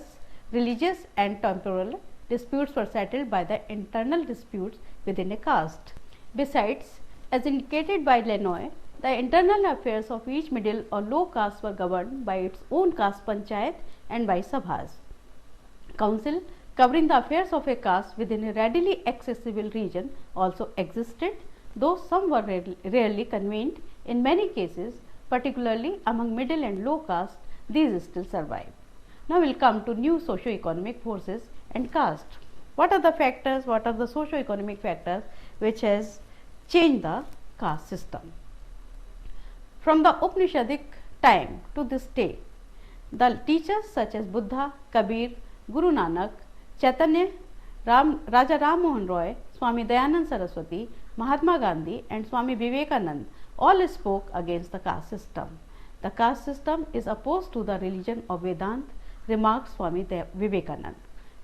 religious and temporal. Disputes were settled by the internal disputes within a caste. Besides, as indicated by Lenoy, the internal affairs of each middle or low caste were governed by its own caste panchayat and by sabhas. Council covering the affairs of a caste within a readily accessible region also existed, though some were rarely convened. In many cases, particularly among middle and low caste, these still survive. Now we will come to new socio-economic forces and caste. What are the factors, what are the socio-economic factors which has changed the caste system? From the Upanishadic time to this day, the teachers such as Buddha, Kabir, Guru Nanak, Chaitanya, Raja Ram Mohan Roy, Swami Dayanand Saraswati, Mahatma Gandhi and Swami Vivekanand all spoke against the caste system. The caste system is opposed to the religion of Vedanta, remarks Swami Vivekanand.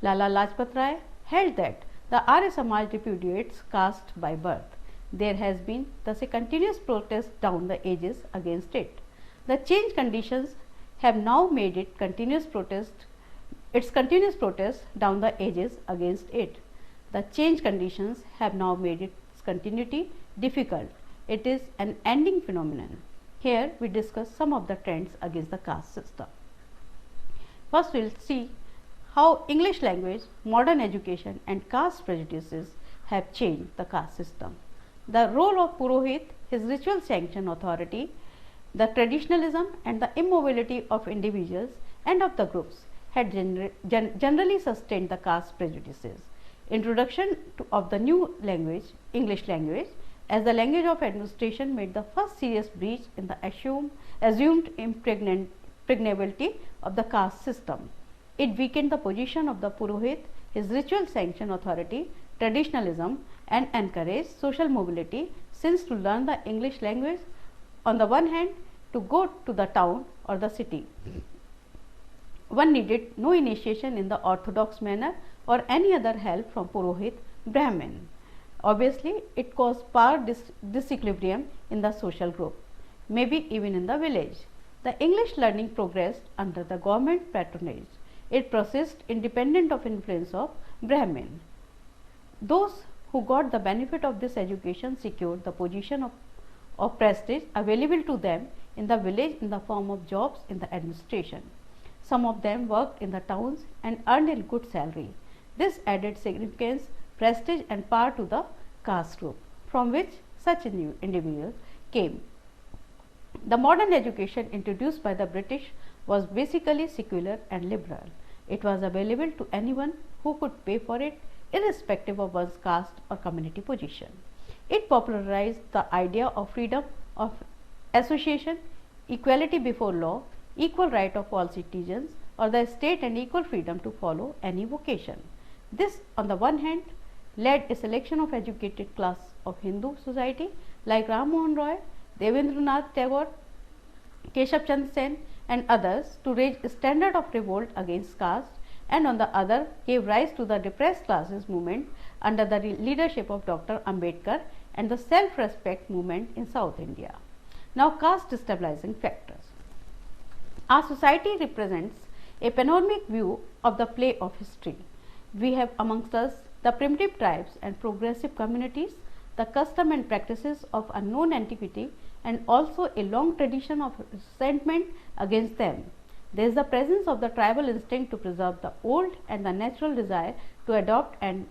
Lala Lajpat Rai held that the Arya Samaj repudiates caste by birth. There has been thus a continuous protest down the ages against it. The changed conditions have now made it continuous protest down the ages against it. The changed conditions have now made its continuity difficult. It is an ending phenomenon. Here we discuss some of the trends against the caste system. First we will see how English language, modern education and caste prejudices have changed the caste system. The role of Purohit, his ritual sanction authority, the traditionalism and the immobility of individuals and of the groups had generally sustained the caste prejudices. Introduction of the new language, English language, as the language of administration made the first serious breach in the assumed impregnability of the caste system. It weakened the position of the Purohit, his ritual sanction authority, traditionalism and encouraged social mobility, since to learn the English language on the one hand to go to the town or the city, one needed no initiation in the orthodox manner or any other help from Purohit Brahmin. Obviously, it caused power disequilibrium in the social group, maybe even in the village. The English learning progressed under the government patronage. It processed independent of influence of Brahmin. Those who got the benefit of this education secured the position of prestige available to them in the village in the form of jobs in the administration. Some of them worked in the towns and earned a good salary. This added significance, prestige and power to the caste group from which such individuals came. The modern education introduced by the British was basically secular and liberal. It was available to anyone who could pay for it, irrespective of one's caste or community position. It popularized the idea of freedom of association, equality before law, equal right of all citizens or the state and equal freedom to follow any vocation. This, on the one hand, led a selection of educated class of Hindu society like Ram Mohan Roy, Devendranath Tagore, Keshav Chand Sen and others to raise a standard of revolt against caste, and on the other gave rise to the depressed classes movement under the leadership of Dr. Ambedkar and the self-respect movement in South India. Now, caste-stabilizing factors. Our society represents a panoramic view of the play of history. We have amongst us the primitive tribes and progressive communities, the custom and practices of unknown antiquity, and also a long tradition of resentment against them. There is the presence of the tribal instinct to preserve the old and the natural desire to adopt and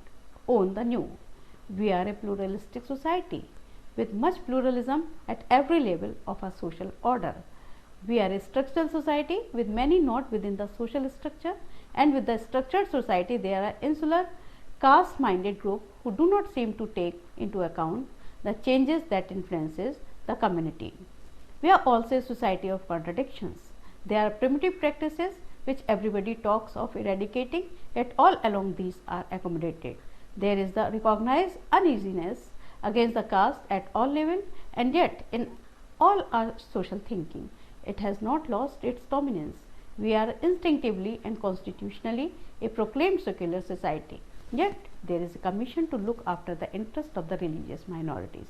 own the new. We are a pluralistic society with much pluralism at every level of our social order. We are a structural society with many not within the social structure, and with the structured society there are insular caste-minded groups who do not seem to take into account the changes that influences the community. We are also a society of contradictions. There are primitive practices which everybody talks of eradicating, yet all along these are accommodated. There is the recognized uneasiness against the caste at all levels, and yet in all our social thinking. It has not lost its dominance. We are instinctively and constitutionally a proclaimed secular society. Yet there is a commission to look after the interest of the religious minorities.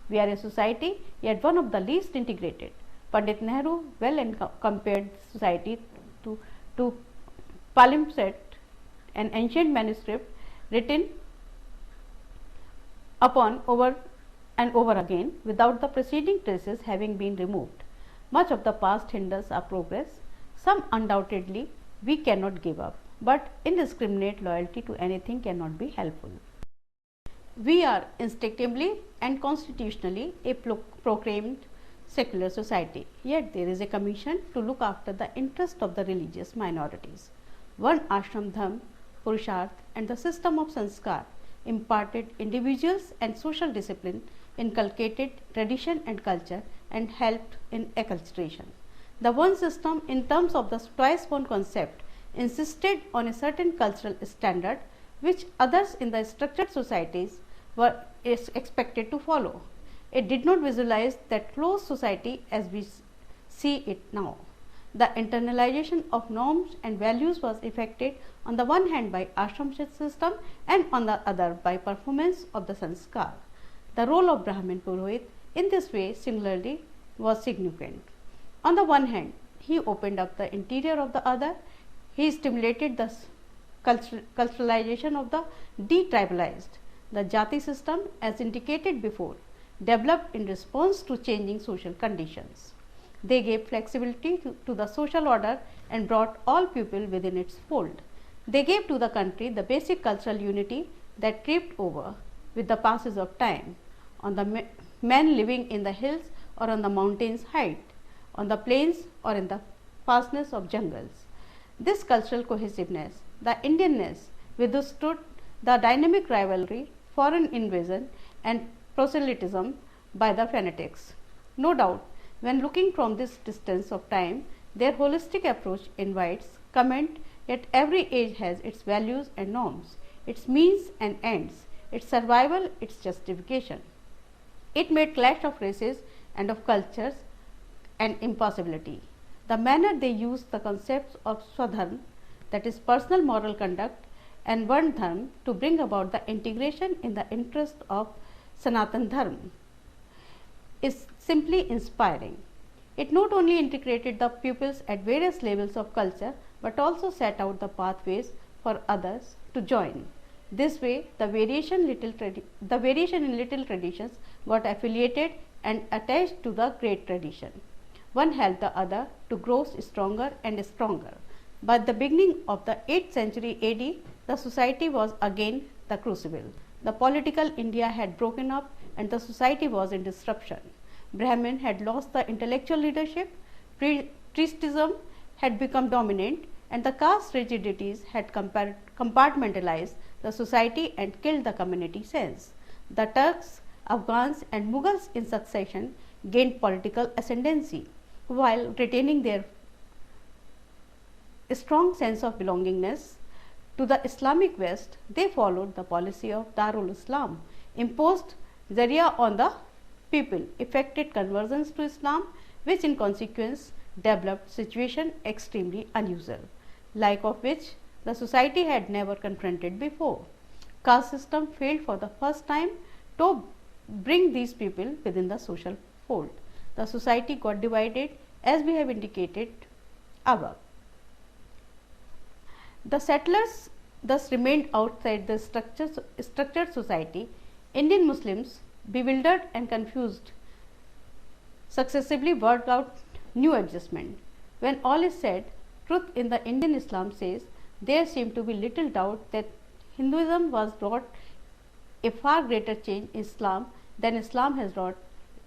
We are a society, yet one of the least integrated. Pandit Nehru well compared society to palimpsest, an ancient manuscript written upon over and over again without the preceding traces having been removed. Much of the past hinders our progress. Some undoubtedly we cannot give up, but indiscriminate loyalty to anything cannot be helpful. We are instinctively and constitutionally a proclaimed secular society, yet there is a commission to look after the interest of the religious minorities. One ashram dharma, purusharth and the system of sanskar imparted individuals and social discipline, inculcated tradition and culture, and helped in acculturation. The one system, in terms of the twice born concept, insisted on a certain cultural standard which others in the structured societies were expected to follow. It did not visualize that closed society as we see it now. The internalization of norms and values was effected on the one hand by ashram system and on the other by performance of the sanskar. The role of Brahmin Purohit in this way similarly was significant. On the one hand, he opened up the interior of the other, he stimulated the culturalization of the detribalized. The Jati system, as indicated before, developed in response to changing social conditions. They gave flexibility to the social order and brought all people within its fold. They gave to the country the basic cultural unity that tripped over with the passage of time on the men living in the hills or on the mountains' height, on the plains or in the fastness of jungles. This cultural cohesiveness, the Indianness, withstood the dynamic rivalry, foreign invasion and proselytism by the fanatics. No doubt, when looking from this distance of time, their holistic approach invites comment, yet every age has its values and norms, its means and ends, its survival, its justification. It made clash of races and of cultures an impossibility. The manner they used the concepts of swadharma, that is personal moral conduct, and varna dharma to bring about the integration in the interest of Sanatan Dharma is simply inspiring. It not only integrated the pupils at various levels of culture, but also set out the pathways for others to join. This way, the variation in little traditions got affiliated and attached to the great tradition. One helped the other to grow stronger and stronger. By the beginning of the 8th century AD, the society was again the crucible. The political India had broken up and the society was in disruption. Brahmin had lost the intellectual leadership, priestism had become dominant, and the caste rigidities had compartmentalized the society and killed the community sense. The Turks, Afghans and Mughals in succession gained political ascendancy while retaining their strong sense of belongingness to the Islamic West. They followed the policy of Darul Islam, imposed Sharia on the people, effected conversions to Islam, which in consequence developed situation extremely unusual, like of which the society had never confronted before. Caste system failed for the first time to bring these people within the social fold. The society got divided as we have indicated above. The settlers thus remained outside the structured society. Indian Muslims, bewildered and confused, successively worked out new adjustment. When all is said, truth in the Indian Islam says there seemed to be little doubt that Hinduism was wrought a far greater change in Islam than Islam has wrought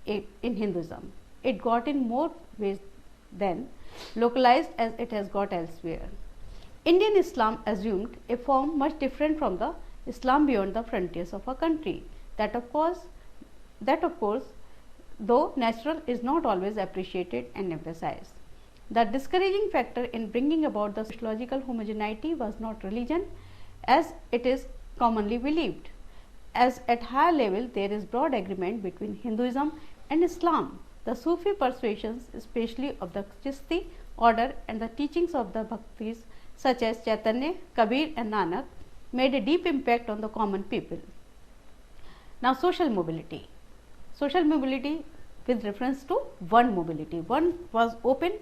in Hinduism. It got in more ways than localized as it has got elsewhere. Indian Islam assumed a form much different from the Islam beyond the frontiers of a country. That of course, though natural, is not always appreciated and emphasized. The discouraging factor in bringing about the sociological homogeneity was not religion, as it is commonly believed, as at higher level there is broad agreement between Hinduism and Islam. The Sufi persuasions, especially of the Chisti order and the teachings of the Bhaktis such as Chaitanya, Kabir and Nanak made a deep impact on the common people. Now, social mobility. Social mobility with reference to one mobility. One was open,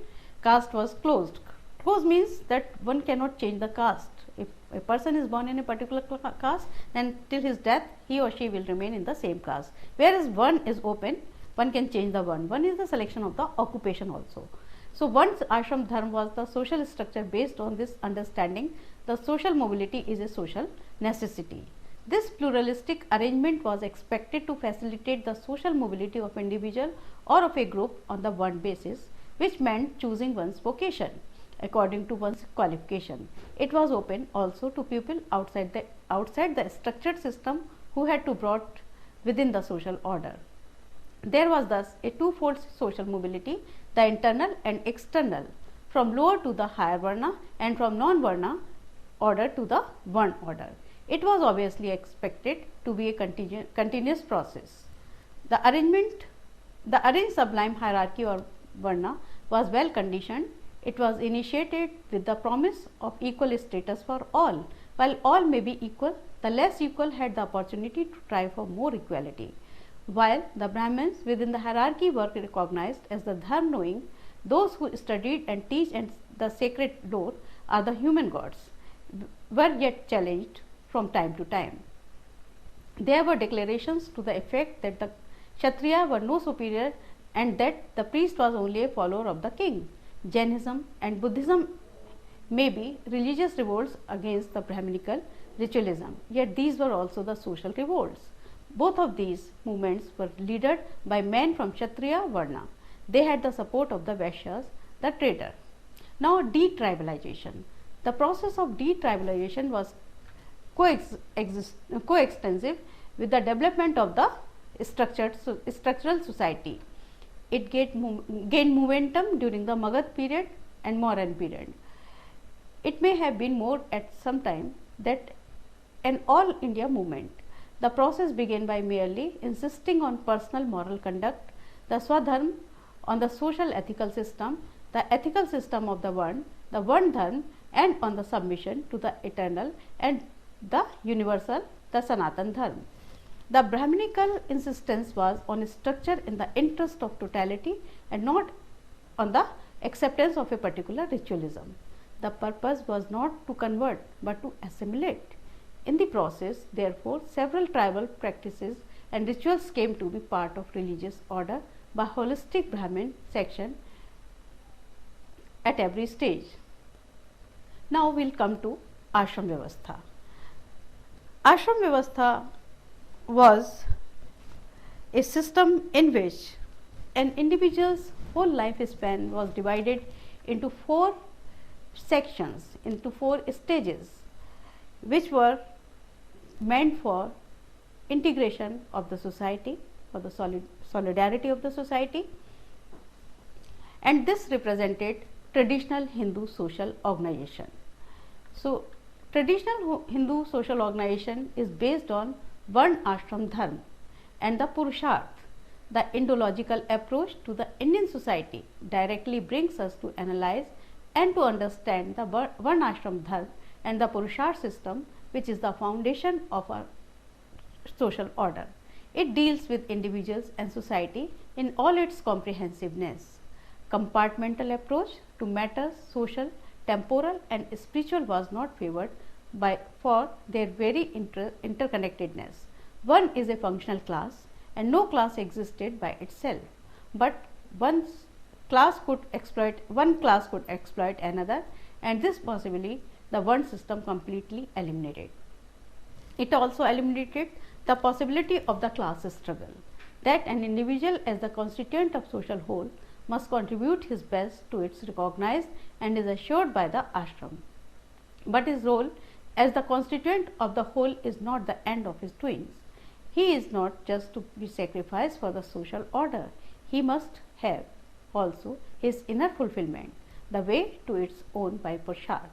caste was closed. Closed means that one cannot change the caste. If a person is born in a particular caste, then till his death he or she will remain in the same caste. Whereas one is open, one can change the one. One is the selection of the occupation also. So, one's ashram dharma was the social structure. Based on this understanding, the social mobility is a social necessity. This pluralistic arrangement was expected to facilitate the social mobility of individual or of a group on the one basis, which meant choosing one's vocation according to one's qualification. It was open also to people outside the structured system who had to brought within the social order. There was thus a twofold social mobility, the internal and external, from lower to the higher Varna and from non-Varna order to the one order. It was obviously expected to be a continuous process. The arranged sublime hierarchy or Varna was well conditioned. It was initiated with the promise of equal status for all. While all may be equal, the less equal had the opportunity to try for more equality. While the Brahmins within the hierarchy were recognized as the dharma knowing, those who studied and teach and the sacred lore are the human gods, were yet challenged from time to time. There were declarations to the effect that the Kshatriya were no superior and that the priest was only a follower of the king. Jainism and Buddhism may be religious revolts against the Brahminical ritualism, yet these were also the social revolts. Both of these movements were led by men from Kshatriya Varna. They had the support of the Vaishyas, the trader. Now, detribalization. The process of detribalization was coextensive with the development of the structural society. It gained momentum during the Magad period and Mauryan period. It may have been more at some time that an all India movement. The process began by merely insisting on personal moral conduct, the Swadharma, on the social ethical system, the ethical system of the one dharma, and on the submission to the eternal and the universal, the Sanatan Dharma. The Brahminical insistence was on a structure in the interest of totality and not on the acceptance of a particular ritualism. The purpose was not to convert but to assimilate. In the process, therefore, several tribal practices and rituals came to be part of religious order by holistic Brahmin section at every stage. Now, we will come to Ashram Vyavastha. Ashram Vyavastha was a system in which an individual's whole life span was divided into 4 sections, into 4 stages, which were meant for integration of the society, for the solidarity of the society, and this represented traditional Hindu social organization. So, traditional Hindu social organization is based on one ashram dharma and the purusharth. The Indological approach to the Indian society directly brings us to analyze and to understand the one ashram dharma and the purusharth system, which is the foundation of our social order. It deals with individuals and society in all its comprehensiveness. Compartmental approach to matters social, temporal and spiritual was not favored for their very interconnectedness. One is a functional class and no class existed by itself, but one class could exploit another, and this possibly the one system completely eliminated. It also eliminated the possibility of the class struggle, that an individual as the constituent of social whole must contribute his best to its recognized and is assured by the ashram. But his role as the constituent of the whole is not the end of his doings. He is not just to be sacrificed for the social order. He must have also his inner fulfillment, the way to its own by Purusharth.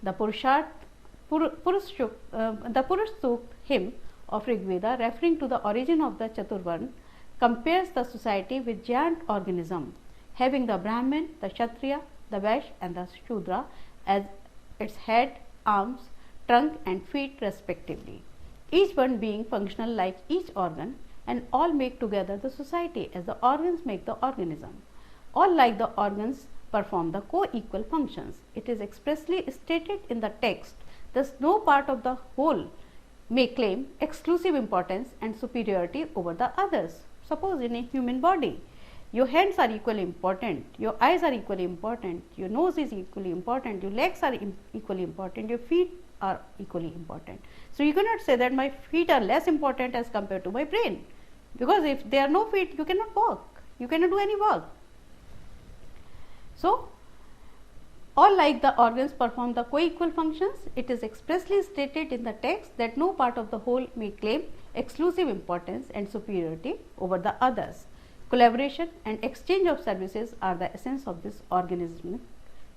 The Purush Sukta hymn of Rig Veda, referring to the origin of the Chaturvarna, compares the society with giant organism having the Brahmin, the Kshatriya, the Vaishya and the Shudra as its head, arms, trunk and feet respectively, each one being functional like each organ, and all make together the society as the organs make the organism. All like the organs perform the co-equal functions. It is expressly stated in the text, thus no part of the whole may claim exclusive importance and superiority over the others. Suppose in a human body, your hands are equally important, your eyes are equally important, your nose is equally important, your legs are equally important, your feet are equally important. So, you cannot say that my feet are less important as compared to my brain, because if there are no feet, you cannot walk, you cannot do any work. So, all like the organs perform the co-equal functions. It is expressly stated in the text that no part of the whole may claim exclusive importance and superiority over the others. Collaboration and exchange of services are the essence of this organismic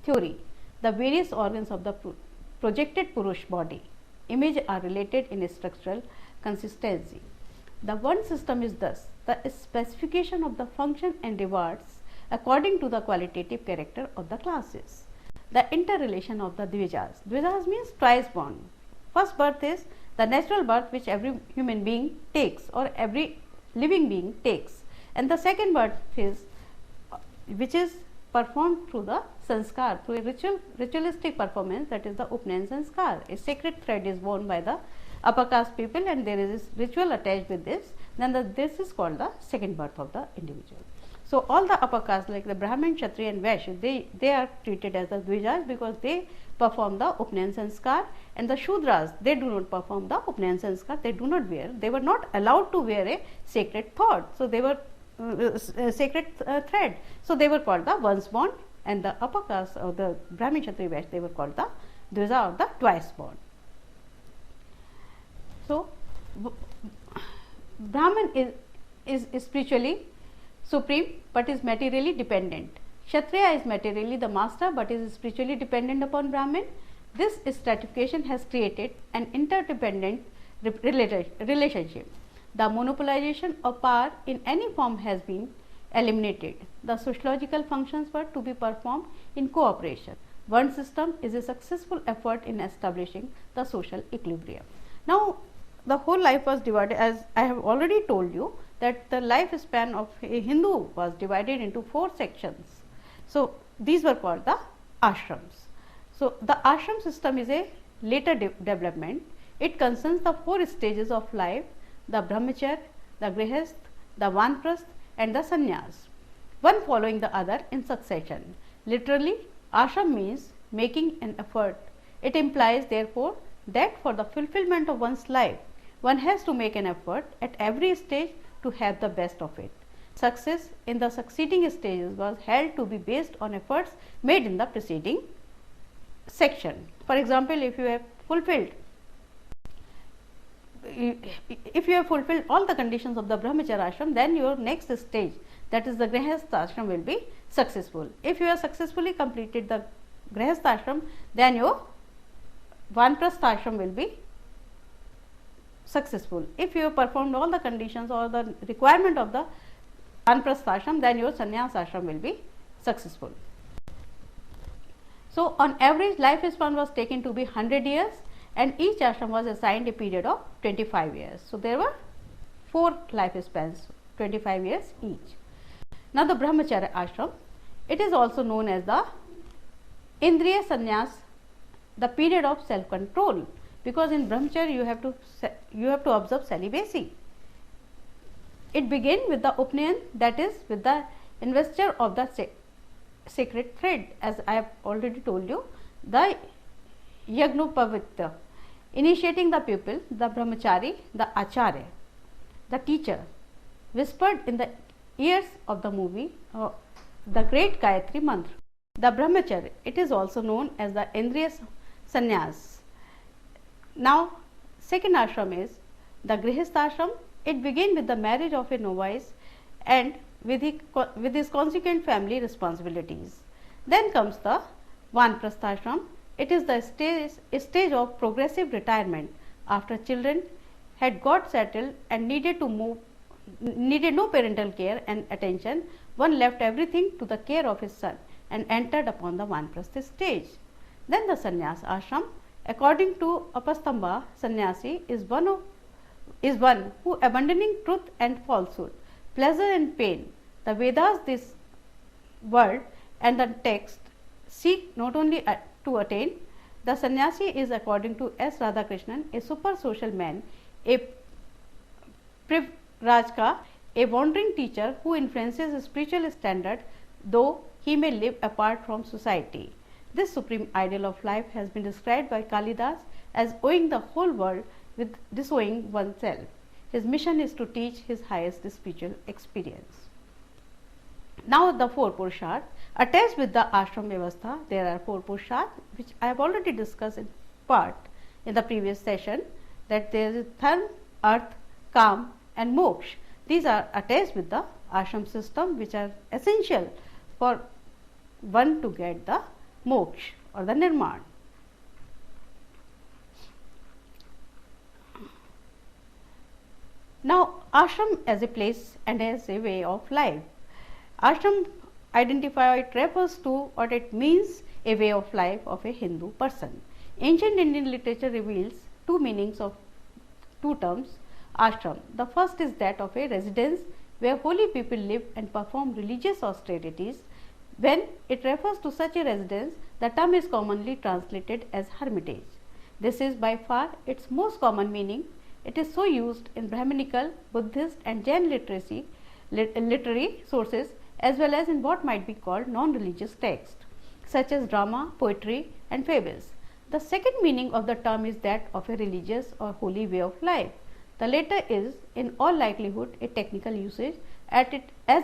theory. The various organs of the projected Purush body image are related in a structural consistency. The one system is thus the specification of the function and rewards according to the qualitative character of the classes. The interrelation of the Dvijas. Dvijas means twice born. First birth is the natural birth which every human being takes or every living being takes, and the second birth is which is performed through the sanskar, through a ritualistic performance, that is the Upnayan sanskar. A sacred thread is worn by the upper caste people and there is ritual attached with this, then this is called the second birth of the individual. So, all the upper caste like the Brahmin, Kshatriya and Vaishya, they are treated as the Dvijas because they perform the Upnayan sanskar, and the Shudras, they do not perform the Upnayan sanskar, they do not wear, they were not allowed to wear a sacred thought. So, they were sacred thread. So, they were called the once born, and the upper caste of the Brahmin, Kshatriya, Vaishya, they were called the Dvija or the twice born. So, Brahmin is spiritually supreme but is materially dependent. Kshatriya is materially the master but is spiritually dependent upon Brahmin. This stratification has created an interdependent relationship. The monopolization of power in any form has been eliminated. The sociological functions were to be performed in cooperation. One system is a successful effort in establishing the social equilibrium. Now, the whole life was divided, as I have already told you, that the lifespan of a Hindu was divided into 4 sections. So, these were called the ashrams. So, the ashram system is a later development. It concerns the 4 stages of life: the brahmacharya, the grihasth, the vanprasth and the sannyas, one following the other in succession. Literally, ashram means making an effort. It implies therefore that for the fulfillment of one's life, one has to make an effort at every stage to have the best of it. Success in the succeeding stages was held to be based on efforts made in the preceding section. For example, if you have fulfilled all the conditions of the brahmacharya ashram, then your next stage, that is the grihastha ashram, will be successful. If you have successfully completed the grihastha ashram, then your vanprastha ashram will be successful. If you have performed all the conditions or the requirement of the vanprastha ashram, then your sannyas ashram will be successful. So, on average, lifespan was taken to be 100 years and each ashram was assigned a period of 25 years. So, there were 4 lifespans, 25 years each. Now, the brahmacharya ashram, it is also known as the indriya sannyas, the period of self control, because in brahmacharya you have to observe celibacy. It begins with the upnayan, that is with the investiture of the sacred thread, as I have already told you, the yagnopavitra, initiating the pupil, the brahmachari, the acharya, the teacher, whispered in the ears of the movie, the great Gayatri mantra. The brahmacharya, it is also known as the indriya sannyas. Now, second ashram is the grihastha ashram. It begins with the marriage of a novice and with his consequent family responsibilities. Then comes the vanprastha ashram. It is the stage of progressive retirement after children had got settled and needed to move needed no parental care and attention, one left everything to the care of his son and entered upon the Vanprastha stage. Then the sannyas ashram, according to Apastamba, sannyasi is one who, abandoning truth and falsehood, pleasure and pain, the Vedas, this world and the text, seek not only to attain. The sannyasi is, according to S. Radhakrishnan, a super social man, a Privrajka, a wandering teacher who influences a spiritual standard, though he may live apart from society. This supreme ideal of life has been described by Kalidas as owing the whole world with disowning oneself. His mission is to teach his highest spiritual experience. Now the four Purusharth. Attached with the ashram vyavastha, there are four Purusharth, which I have already discussed in part in the previous session, that there is dharma, arth, kam and moksha. These are attached with the ashram system, which are essential for one to get the moksha or the nirman. Now ashram as a place and as a way of life. Ashram identify, it refers to what it means, a way of life of a Hindu person. Ancient Indian literature reveals two meanings of two terms ashram. The first is that of a residence where holy people live and perform religious austerities. When it refers to such a residence, the term is commonly translated as hermitage. This is by far its most common meaning. It is so used in Brahminical, Buddhist and Jain literary sources, as well as in what might be called non-religious texts, such as drama, poetry and fables. The second meaning of the term is that of a religious or holy way of life. The latter is, in all likelihood, a technical usage, as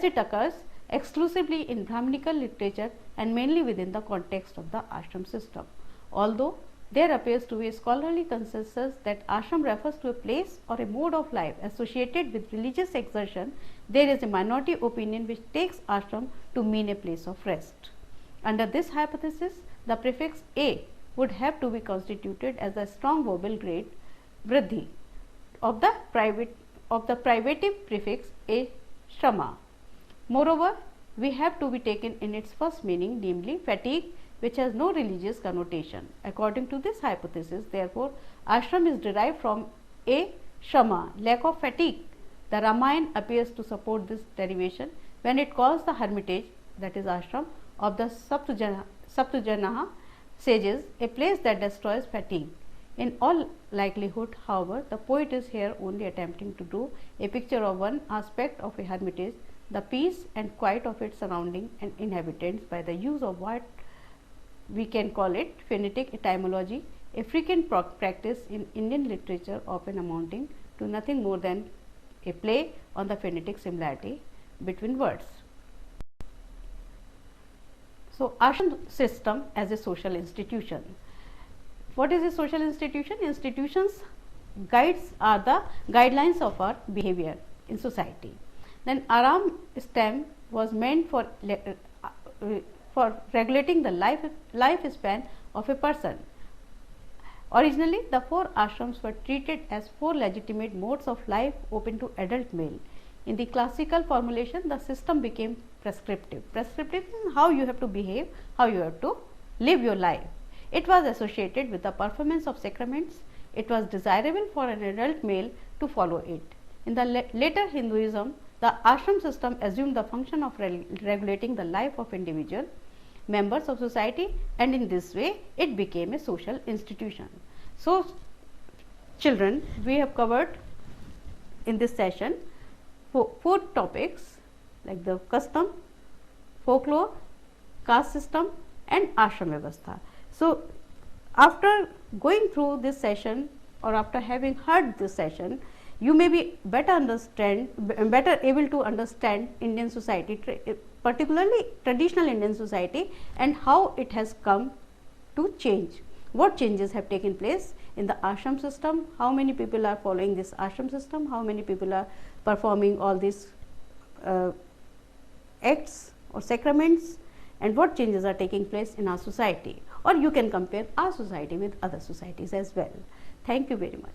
it occurs exclusively in Brahminical literature and mainly within the context of the ashram system. Although there appears to be a scholarly consensus that ashram refers to a place or a mode of life associated with religious exertion, there is a minority opinion which takes ashram to mean a place of rest. Under this hypothesis, the prefix a would have to be constituted as a strong vowel grade vriddhi of the privative prefix a shrama. Moreover, we have to be taken in its first meaning, namely fatigue, which has no religious connotation. According to this hypothesis, therefore, ashram is derived from a shrama, lack of fatigue. The Ramayana appears to support this derivation when it calls the hermitage, that is ashram, of the Saptujanaha sages a place that destroys fatigue. In all likelihood, however, the poet is here only attempting to draw a picture of one aspect of a hermitage, the peace and quiet of its surrounding and inhabitants, by the use of what we can call it phonetic etymology, a frequent practice in Indian literature, often amounting to nothing more than a play on the phonetic similarity between words. So, ashram system as a social institution. What is a social institution? Institutions guides are the guidelines of our behavior in society. Then Aram stem was meant for regulating the lifespan of a person. Originally, the four ashrams were treated as four legitimate modes of life open to adult male. In the classical formulation, the system became prescriptive. Prescriptive is how you have to behave, how you have to live your life. It was associated with the performance of sacraments. It was desirable for an adult male to follow it. In the later Hinduism, the ashram system assumed the function of regulating the life of individual members of society, and in this way it became a social institution. So, children, we have covered in this session four topics like the custom, folklore, caste system and ashram vyavastha. So, after going through this session or after having heard this session, you may be better able to understand Indian society, particularly traditional Indian society, and how it has come to change. What changes have taken place in the ashram system, how many people are following this ashram system, how many people are performing all these acts or sacraments, and what changes are taking place in our society, or you can compare our society with other societies as well. Thank you very much.